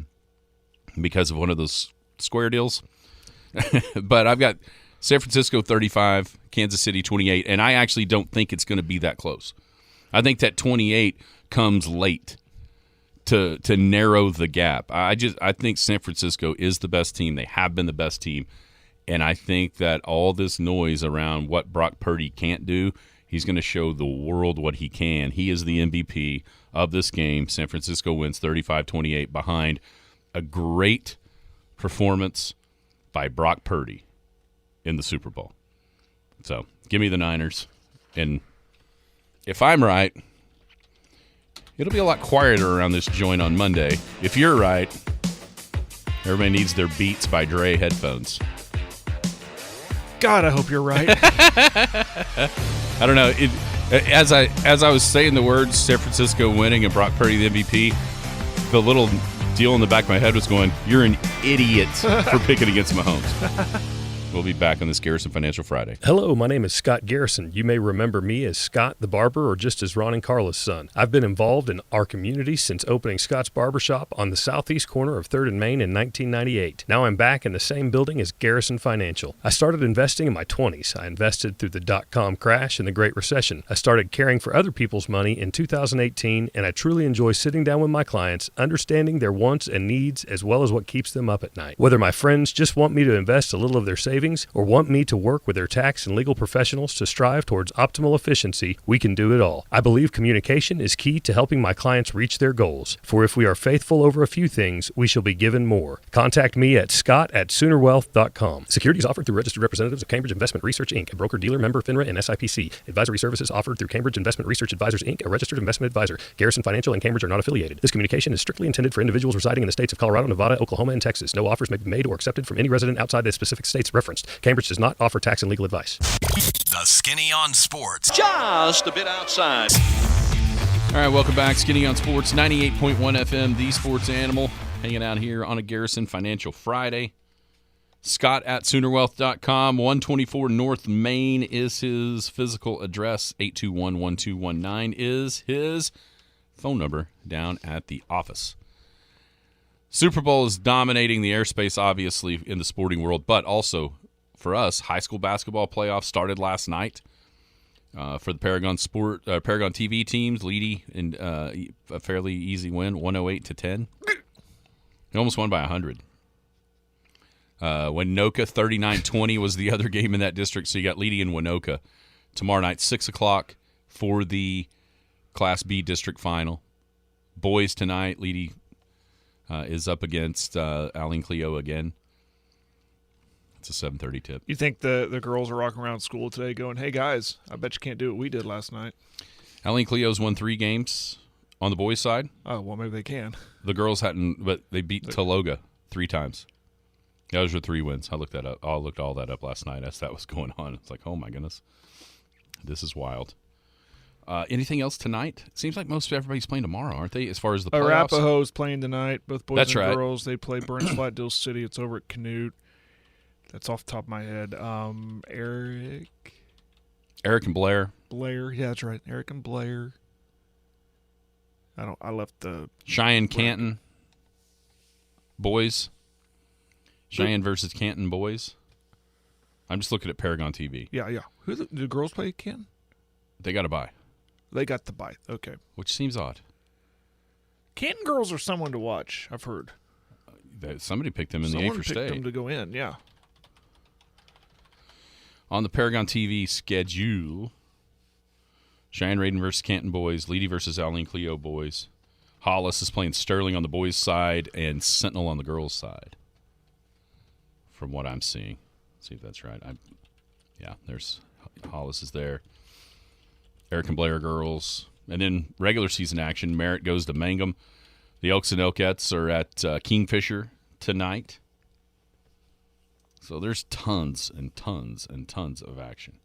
G: because of one of those square deals. But I've got San Francisco 35, Kansas City 28, and I actually don't think it's going to be that close. I think that 28 comes late to narrow the gap. I think San Francisco is the best team. They have been the best team. And I think that all this noise around what Brock Purdy can't do, he's going to show the world what he can. He is the MVP of this game. San Francisco wins 35-28 behind a great performance by Brock Purdy in the Super Bowl. So give me the Niners. And if I'm right, it'll be a lot quieter around this joint on Monday. If you're right, everybody needs their Beats by Dre headphones.
H: God, I hope you're right.
G: I don't know. As I was saying the words San Francisco winning and Brock Purdy the MVP, the little deal in the back of my head was going, you're an idiot for picking against Mahomes. We'll be back on this Garrison Financial Friday.
I: Hello, my name is Scott Garrison. You may remember me as Scott the Barber or just as Ron and Carla's son. I've been involved in our community since opening Scott's Barbershop on the southeast corner of 3rd and Main in 1998. Now I'm back in the same building as Garrison Financial. I started investing in my 20s. I invested through the dot-com crash and the Great Recession. I started caring for other people's money in 2018, and I truly enjoy sitting down with my clients, understanding their wants and needs as well as what keeps them up at night. Whether my friends just want me to invest a little of their savings or want me to work with their tax and legal professionals to strive towards optimal efficiency, we can do it all. I believe communication is key to helping my clients reach their goals. For if we are faithful over a few things, we shall be given more. Contact me at scott@soonerwealth.com. Securities offered through registered representatives of Cambridge Investment Research, Inc., a broker-dealer member FINRA and SIPC. Advisory services offered through Cambridge Investment Research Advisors, Inc., a registered investment advisor. Garrison Financial and Cambridge are not affiliated. This communication is strictly intended for individuals residing in the states of Colorado, Nevada, Oklahoma, and Texas. No offers may be made or accepted from any resident outside the specific states referenced. Cambridge does not offer tax and legal advice.
C: The Skinny on Sports.
E: Just a bit outside.
G: All right, welcome back. Skinny on Sports, 98.1 FM, the sports animal, hanging out here on a Garrison Financial Friday. Scott at SoonerWealth.com. 124 North Main is his physical address. 821-1219 is his phone number down at the office. Super Bowl is dominating the airspace, obviously, in the sporting world, but also for us, high school basketball playoffs started last night. For the Paragon TV teams, Leedy in a fairly easy win, 108-10. They almost won by 100. Winoka 39-20 was the other game in that district. So you got Leedy and Winoka tomorrow night, 6 o'clock for the Class B district final. Boys tonight, Leedy is up against Aline Cleo again. It's a 7:30 tip.
H: You think the girls are walking around school today going, hey, guys, I bet you can't do what we did last night.
G: Aline Cleo's won 3 games on the boys' side.
H: Oh, well, maybe they can.
G: The girls hadn't, but they beat Tologa 3 times. Those were 3 wins. I looked that up. I looked all that up last night as that was going on. It's like, oh, my goodness. This is wild. Anything else tonight? It seems like most everybody's playing tomorrow, aren't they, as far as the playoffs?
H: Arapahoe's playing tonight, both boys
G: That's
H: and
G: right.
H: girls. They play Burns Flat, Dill City. It's over at Canute. That's off the top of my head. Eric
G: and Blair.
H: Yeah, that's right. Eric and Blair. I left the
G: Cheyenne Canton boys. Cheyenne versus Canton boys. I'm just looking at Paragon TV.
H: Yeah. Who do the girls play Canton?
G: They got a bye,
H: They got the bye. Okay.
G: which seems odd.
H: Canton girls are someone to watch, I've heard.
G: Somebody picked them in
H: Someone
G: the A for
H: picked
G: state.
H: them to go in, yeah.
G: On the Paragon TV schedule, Cheyenne Raiden versus Canton boys, Leedy versus Aline Cleo boys. Hollis is playing Sterling on the boys' side and Sentinel on the girls' side, from what I'm seeing. Let's see if that's right. There's Hollis is there. Eric and Blair girls. And then regular season action, Merritt goes to Mangum. The Elks and Elkettes are at Kingfisher tonight. So there's tons and tons and tons of action.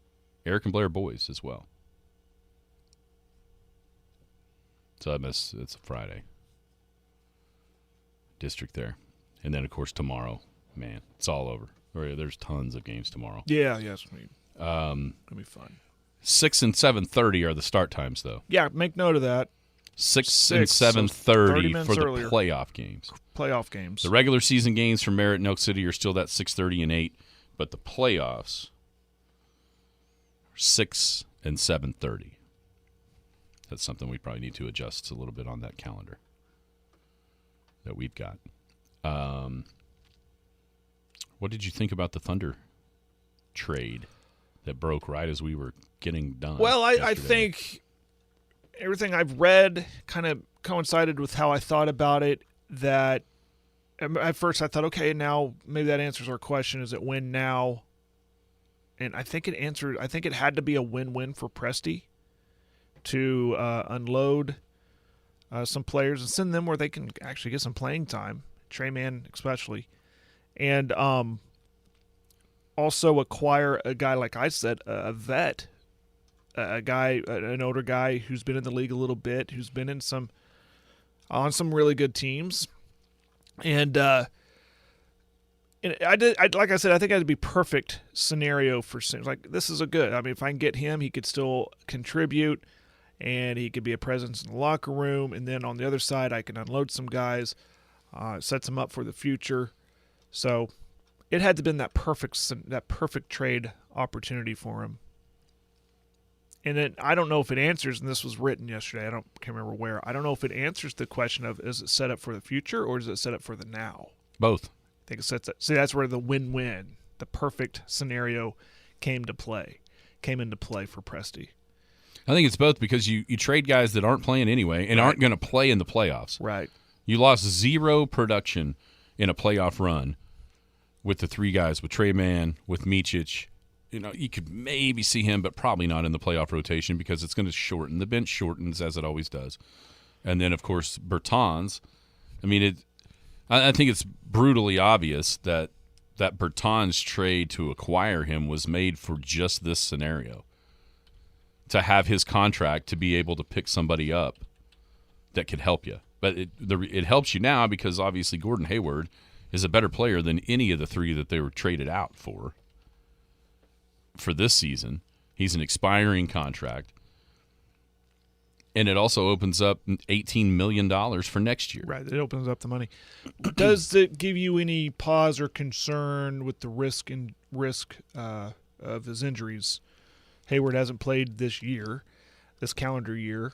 G: Eric and Blair boys as well. So it's a Friday. District there. And then, of course, tomorrow. Man, it's all over. There's tons of games tomorrow.
H: Yeah, it's going to be fun.
G: 6 and 7:30 are the start times, though.
H: Yeah, make note of that.
G: 6 and
H: so
G: 7:30 for the
H: earlier.
G: playoff games.
H: Playoff games.
G: The regular season games for Merritt and Elk City are still that 6:30 and 8, but the playoffs are 6 and 7:30. That's something we probably need to adjust a little bit on that calendar that we've got. What did you think about the Thunder trade that broke right as we were getting done?
H: Well, I
G: yesterday?
H: think everything I've read kind of coincided with how I thought about it. That at first I thought, okay, now maybe that answers our question. Is it win now? And I think it answered. I think it had to be a win-win for Presti to unload some players and send them where they can actually get some playing time. Trey Mann especially. And also acquire a guy, like I said, a vet, a guy, an older guy who's been in the league a little bit, who's been in on some really good teams. And like I said, I think that'd be perfect scenario for Sims. Like, this is if I can get him, he could still contribute and he could be a presence in the locker room. And then on the other side, I can unload some guys, sets him up for the future. So it had to have been that perfect trade opportunity for him. And then I don't know if it answers, and this was written yesterday, can't remember where. I don't know if it answers the question of, is it set up for the future or is it set up for the now?
G: Both.
H: I think it sets up. See, that's where the win-win, the perfect scenario came into play for Presti.
G: I think it's both, because you trade guys that aren't playing anyway and aren't going to play in the playoffs.
H: Right.
G: You lost 0 production in a playoff run with the 3 guys, with Trey Mann, with Micic. You could maybe see him, but probably not in the playoff rotation, because it's going to shorten. The bench shortens, as it always does. And then, of course, Bertans. I mean, I think it's brutally obvious that Bertans trade to acquire him was made for just this scenario, to have his contract to be able to pick somebody up that could help you. But it helps you now, because obviously Gordon Hayward is a better player than any of the 3 that they were traded out for this season. He's an expiring contract. And it also opens up $18 million for next year.
H: Right, it opens up the money. Does it give you any pause or concern with the risk of his injuries? Hayward hasn't played this calendar year.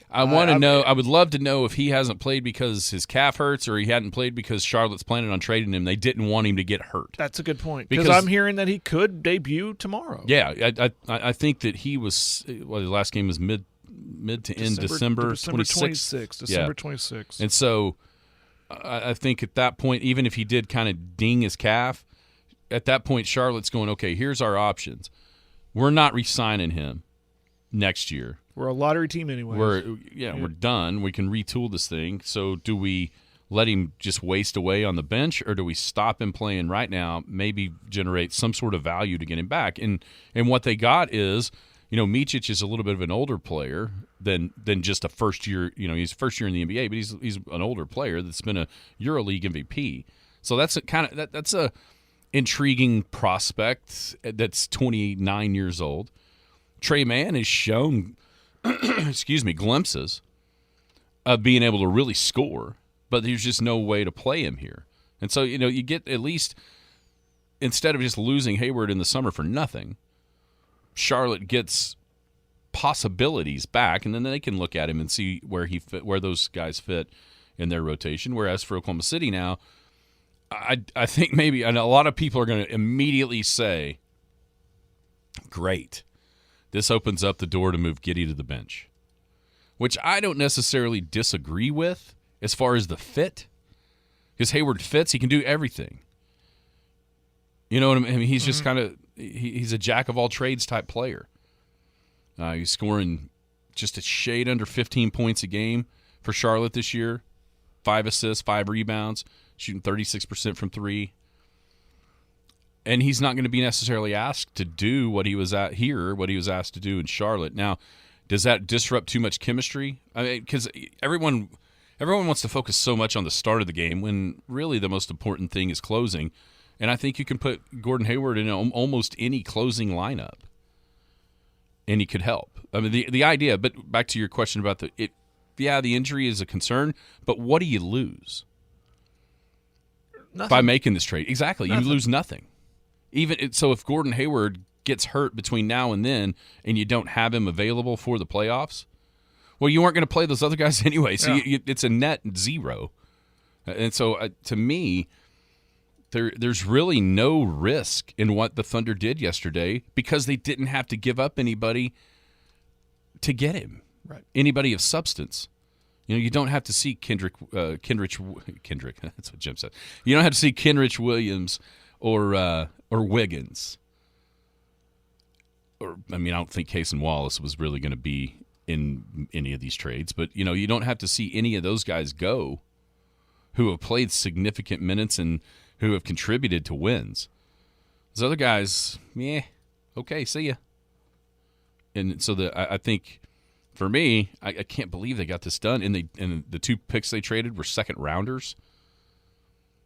G: I want to know. I would love to know if he hasn't played because his calf hurts, or he hadn't played because Charlotte's planning on trading him. They didn't want him to get hurt.
H: That's a good point, because I'm hearing that he could debut tomorrow.
G: Yeah, I think that he was. Well, the last game was mid to end December 26th.
H: December 26th.
G: And so I think at that point, even if he did kind of ding his calf, at that point Charlotte's going, okay, here's our options. We're not re-signing him next year.
H: We're a lottery team anyway.
G: We're done. We can retool this thing. So do we let him just waste away on the bench, or do we stop him playing right now, maybe generate some sort of value to get him back? And what they got is, Micic is a little bit of an older player than just a first year. He's first year in the NBA, but he's an older player that's been a EuroLeague MVP. So that's that's a intriguing prospect that's 29 years old. Trey Mann has shown glimpses of being able to really score, but there's just no way to play him here. And so, you get at least, instead of just losing Hayward in the summer for nothing, Charlotte gets possibilities back, and then they can look at him and see where those guys fit in their rotation. Whereas for Oklahoma City now, I think maybe, and a lot of people are going to immediately say, great, this opens up the door to move Giddey to the bench, which I don't necessarily disagree with as far as the fit, because Hayward fits. He can do everything. You know what I mean? He's just kind of he's a jack of all trades type player. He's scoring just a shade under 15 points a game for Charlotte this year, 5 assists, 5 rebounds, shooting 36% from three. And he's not going to be necessarily asked to do what he was asked to do in Charlotte. Now, does that disrupt too much chemistry? I mean, because everyone wants to focus so much on the start of the game when really the most important thing is closing. And I think you can put Gordon Hayward in almost any closing lineup, and he could help. I mean, the idea. But back to your question about the injury is a concern. But what do you lose by making this trade? Exactly, you lose nothing. So if Gordon Hayward gets hurt between now and then, and you don't have him available for the playoffs, well, you weren't going to play those other guys anyway. So it's a net zero. And so to me, there's really no risk in what the Thunder did yesterday, because they didn't have to give up anybody to get him,
H: right?
G: Anybody of substance. You don't have to see Kendrick. That's what Jim said. You don't have to see Kenrich Williams or Wiggins. I don't think Case and Wallace was really going to be in any of these trades, but you don't have to see any of those guys go, who have played significant minutes and who have contributed to wins. Those other guys, okay, see ya. And so I think, for me, I can't believe they got this done. And the 2 picks they traded were second rounders.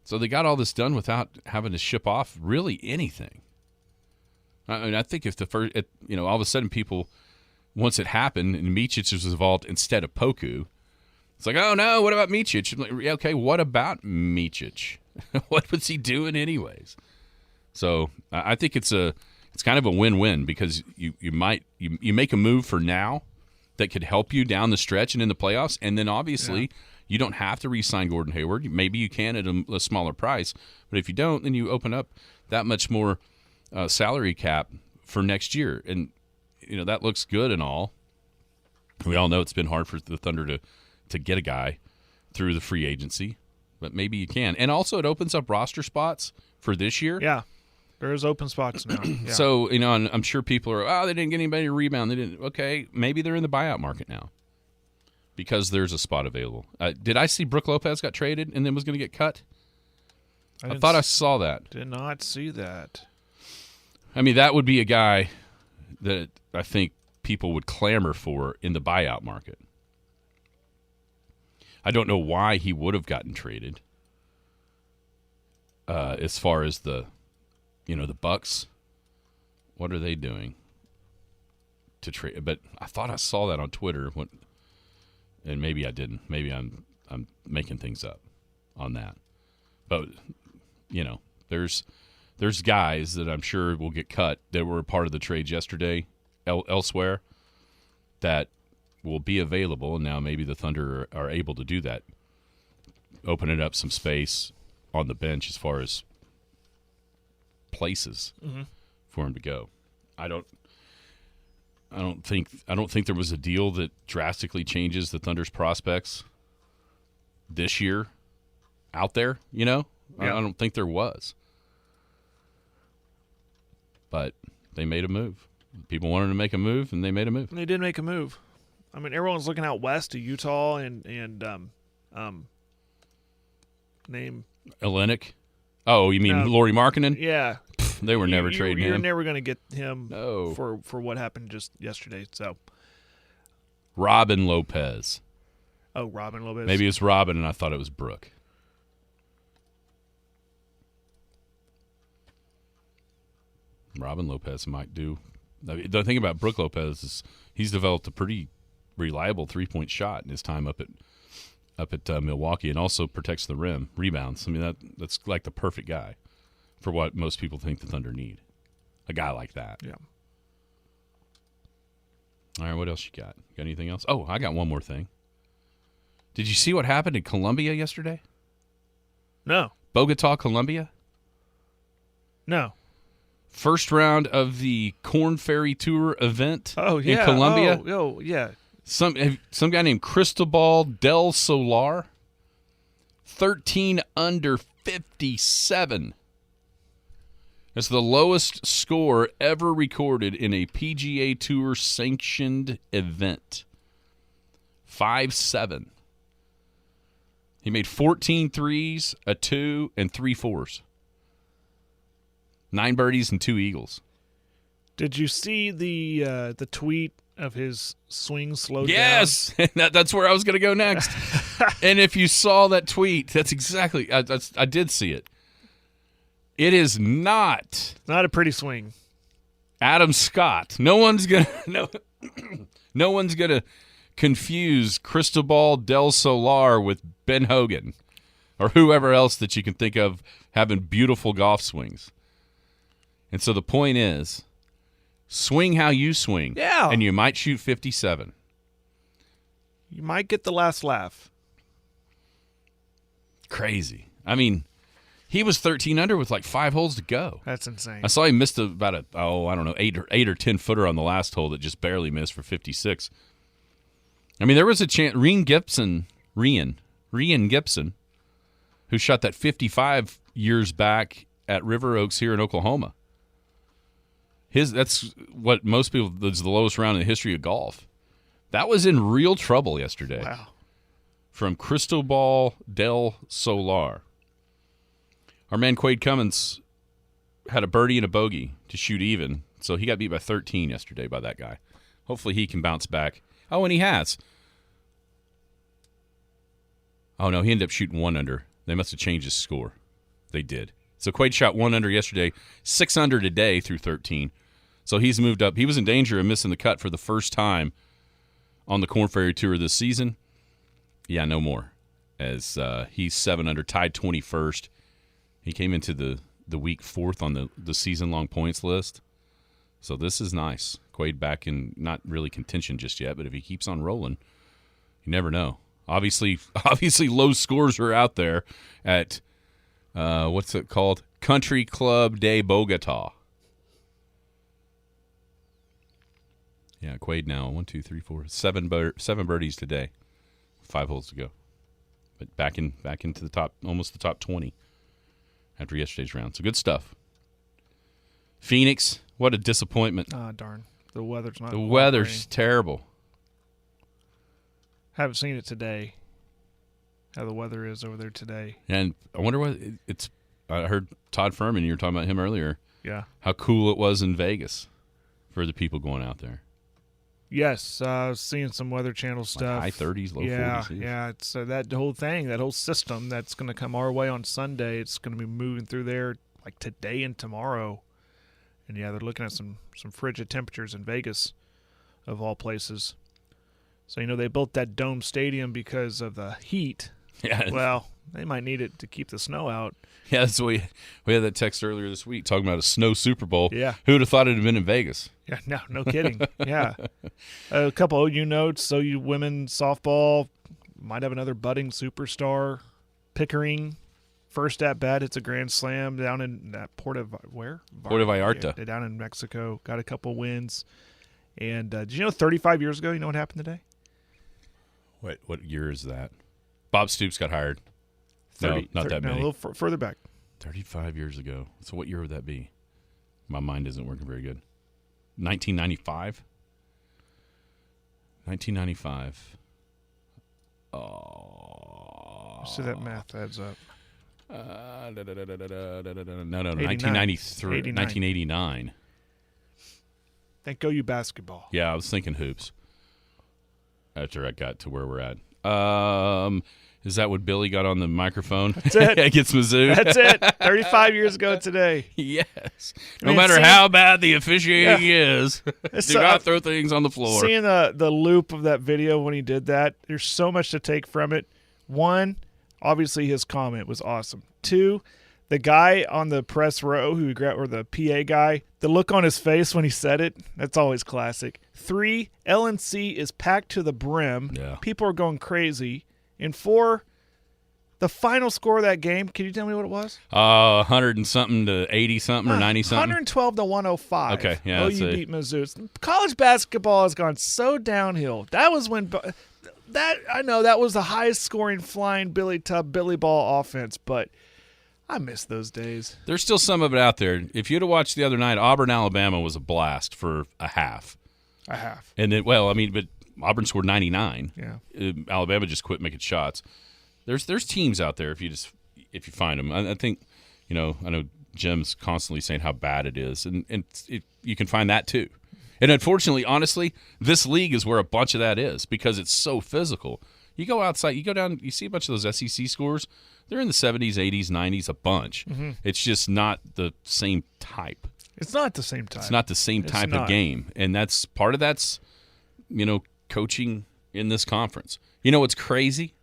G: So they got all this done without having to ship off really anything. I think if the first, all of a sudden people, once it happened and Micic was involved instead of Poku, it's like, oh no, what about Micic? I'm like, okay, what about Micic? What was he doing anyways? So I think it's kind of a win-win, because you make a move for now that could help you down the stretch and in the playoffs, and then obviously you don't have to re-sign Gordon Hayward. Maybe you can at a smaller price, but if you don't, then you open up that much more salary cap for next year, and that looks good and all. We all know it's been hard for the Thunder to get a guy through the free agency, but maybe you can. And also it opens up roster spots for this year.
H: Yeah, there's open spots now. Yeah.
G: So, and I'm sure people are, they didn't get anybody to rebound. They didn't. Okay, maybe they're in the buyout market now because there's a spot available. Did I see Brook Lopez got traded and then was going to get cut? I thought I saw that.
H: Did not see that.
G: That would be a guy that I think people would clamor for in the buyout market. I don't know why he would have gotten traded. As far as the Bucks, what are they doing to trade? But I thought I saw that on Twitter, and maybe I didn't. Maybe I'm there's there's guys that I'm sure will get cut that were a part of the trades yesterday elsewhere that will be available, and now maybe the Thunder are able to do that, opening up some space on the bench as far as places for him to go. I don't think there was a deal that drastically changes the Thunder's prospects this year out there, you know?
H: Yeah.
G: I don't think there was. But they made a move. People wanted to make a move, and they made a move.
H: And they did make a move. I mean, everyone's looking out west to Utah and name.
G: Olenek? Oh, you mean Lauri Markkanen?
H: Yeah.
G: They were never trading
H: You're
G: him.
H: never going to get him
G: No.
H: for what happened just yesterday. So,
G: Robin Lopez.
H: oh, Robin Lopez.
G: Maybe it's Robin, and I thought it was Brooke. Robin Lopez might do. The thing about Brooke Lopez is he's developed a pretty reliable three-point shot in his time up at Milwaukee, and also protects the rim, rebounds. I mean, that's like the perfect guy for what most people think the Thunder need. A guy like that.
H: Yeah.
G: All right, what else you got? Got anything else? Oh, I got one more thing. Did you see what happened in Colombia yesterday?
H: No.
G: Bogota, Colombia?
H: No.
G: First round of the Corn Ferry Tour event
H: in
G: Colombia.
H: Oh, yeah.
G: Some guy named Cristobal del Solar, 13 under 57. That's the lowest score ever recorded in a PGA Tour sanctioned event. 5-7. He made 14 threes, a 2, and 3 4s. 9 birdies and 2 eagles.
H: Did you see the tweet of his swing slowed down?
G: Yes, that's where I was going to go next. And if you saw that tweet, that's exactly. I did see it. It is not
H: a pretty swing.
G: Adam Scott. No one's gonna confuse Cristobal del Solar with Ben Hogan or whoever else that you can think of having beautiful golf swings. And so the point is, swing how you swing.
H: Yeah.
G: And you might shoot 57.
H: You might get the last laugh.
G: Crazy. I mean, he was 13 under with like 5 holes to go.
H: That's insane.
G: I saw he missed about I don't know, 8 or 10 footer on the last hole that just barely missed for 56. I mean, there was a chance. Rian Gibson, who shot that 55 years back at River Oaks here in Oklahoma. That's what most people, that's the lowest round in the history of golf. That was in real trouble yesterday.
H: Wow.
G: From Cristobal del Solar. Our man Quade Cummins had a birdie and a bogey to shoot even, so he got beat by 13 yesterday by that guy. Hopefully he can bounce back. Oh, and he has. Oh, no, he ended up shooting 1 under. They must have changed his score. They did. So Quade shot 1 under yesterday, 6 under today through 13. So he's moved up. He was in danger of missing the cut for the first time on the Corn Ferry Tour this season. Yeah, no more. As he's 7 under, tied 21st. He came into the week 4th on the season-long points list. So this is nice. Quade back in not really contention just yet, but if he keeps on rolling, you never know. Obviously low scores are out there at what's it called? Country Club de Bogota. Yeah, Quade now 1, 2, 3, 4, 7 birdies today, 5 holes to go, but back into the top, almost the top 20 after yesterday's round. So good stuff. Phoenix, what a disappointment.
H: Ah, darn. The weather's not.
G: The weather's terrible.
H: Haven't seen it today. How the weather is over there today.
G: And I wonder what it's. I heard Todd Furman. You were talking about him earlier.
H: Yeah.
G: How cool it was in Vegas for the people going out there.
H: Yes, seeing some Weather Channel stuff.
G: Like high 30s, low 40s.
H: Yeah. It's that whole thing, that whole system that's going to come our way on Sunday. It's going to be moving through there like today and tomorrow. And yeah, they're looking at some frigid temperatures in Vegas, of all places. So they built that dome stadium because of the heat.
G: Yeah.
H: Well, They might need it to keep the snow out.
G: Yeah, that's what we had that text earlier this week talking about a snow Super Bowl.
H: Yeah.
G: Who would have thought it had been in Vegas?
H: Yeah, no kidding. Yeah. A couple OU notes. OU women's softball might have another budding superstar. Pickering, first at bat, it's a grand slam down in that Puerto
G: Vallarta.
H: Yeah, down in Mexico. Got a couple wins. And did you know 35 years ago, you know what happened today?
G: What year is that? Bob Stoops got hired.
H: 30,
G: no, not
H: 30,
G: that many.
H: No, a little further back.
G: 35 years ago. So what year would that be? My mind isn't working very good. 1995? 1995. Oh.
H: So that math adds up.
G: No, 1993. 1989.
H: Think OU basketball.
G: Yeah, I was thinking hoops after I got to where we're at. Is that what Billy got on the microphone?
H: That's it.
G: Against Mizzou?
H: That's it. 35 years ago today.
G: Yes. No matter how bad the officiating is, do not throw things on the floor.
H: Seeing the loop of that video when he did that, there's so much to take from it. One, obviously his comment was awesome. Two, the guy on the press row or the PA guy, the look on his face when he said it, that's always classic. Three, LNC is packed to the brim.
G: Yeah.
H: People are going crazy. And four, the final score of that game, can you tell me what it was?
G: 100 and something to 80 something or 90 something.
H: 112 to 105.
G: Okay, yeah.
H: OU beat Mizzou. College basketball has gone so downhill. That was when that was the highest scoring flying Billy Ball offense, but I miss those days.
G: There's still some of it out there. If you'd have watched the other night, Auburn, Alabama was a blast for a half. And then, but Auburn scored 99.
H: Yeah.
G: Alabama just quit making shots. There's teams out there if you find them. I think, I know Jim's constantly saying how bad it is, and you can find that too. And unfortunately, honestly, this league is where a bunch of that is because it's so physical. You go outside, you go down, you see a bunch of those SEC scores. They're in the 70s, 80s, 90s, a bunch. Mm-hmm. It's just not the same type.
H: It's not the same type.
G: It's not the same type of game, and that's part of that's, coaching in this conference. You know what's crazy?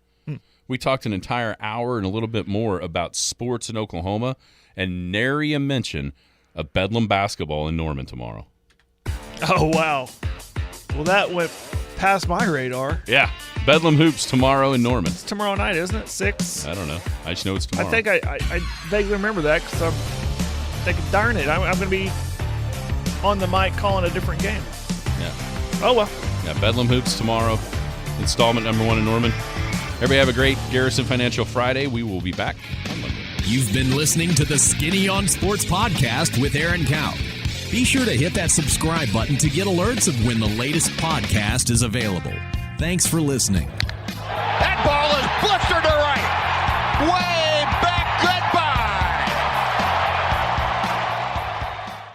G: We talked an entire hour and a little bit more about sports in Oklahoma, and nary a mention of Bedlam basketball in Norman tomorrow.
H: Oh, wow. Well, that went past my radar.
G: Yeah. Bedlam Hoops tomorrow in Norman.
H: It's tomorrow night, isn't it? 6?
G: I don't know. I just know it's tomorrow.
H: I think I vaguely remember that because I'm thinking, darn it, I'm going to be on the mic calling a different game.
G: Yeah.
H: Oh, well.
G: Yeah, Bedlam Hoops tomorrow. Installment number 1 in Norman. Everybody have a great Garrison Financial Friday. We will be back on Monday.
C: You've been listening to the Skinny on Sports podcast with Aaron Cow. Be sure to hit that subscribe button to get alerts of when the latest podcast is available. Thanks for listening.
E: That ball is blistered to right. Way back. Goodbye.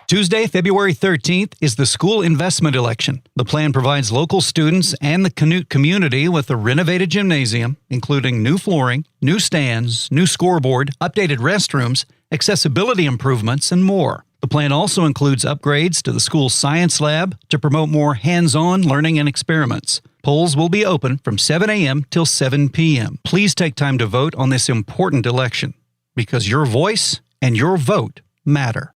J: Tuesday, February 13th is the school investment election. The plan provides local students and the Canute community with a renovated gymnasium, including new flooring, new stands, new scoreboard, updated restrooms, accessibility improvements, and more. The plan also includes upgrades to the school's science lab to promote more hands-on learning and experiments. Polls will be open from 7 a.m. till 7 p.m. Please take time to vote on this important election because your voice and your vote matter.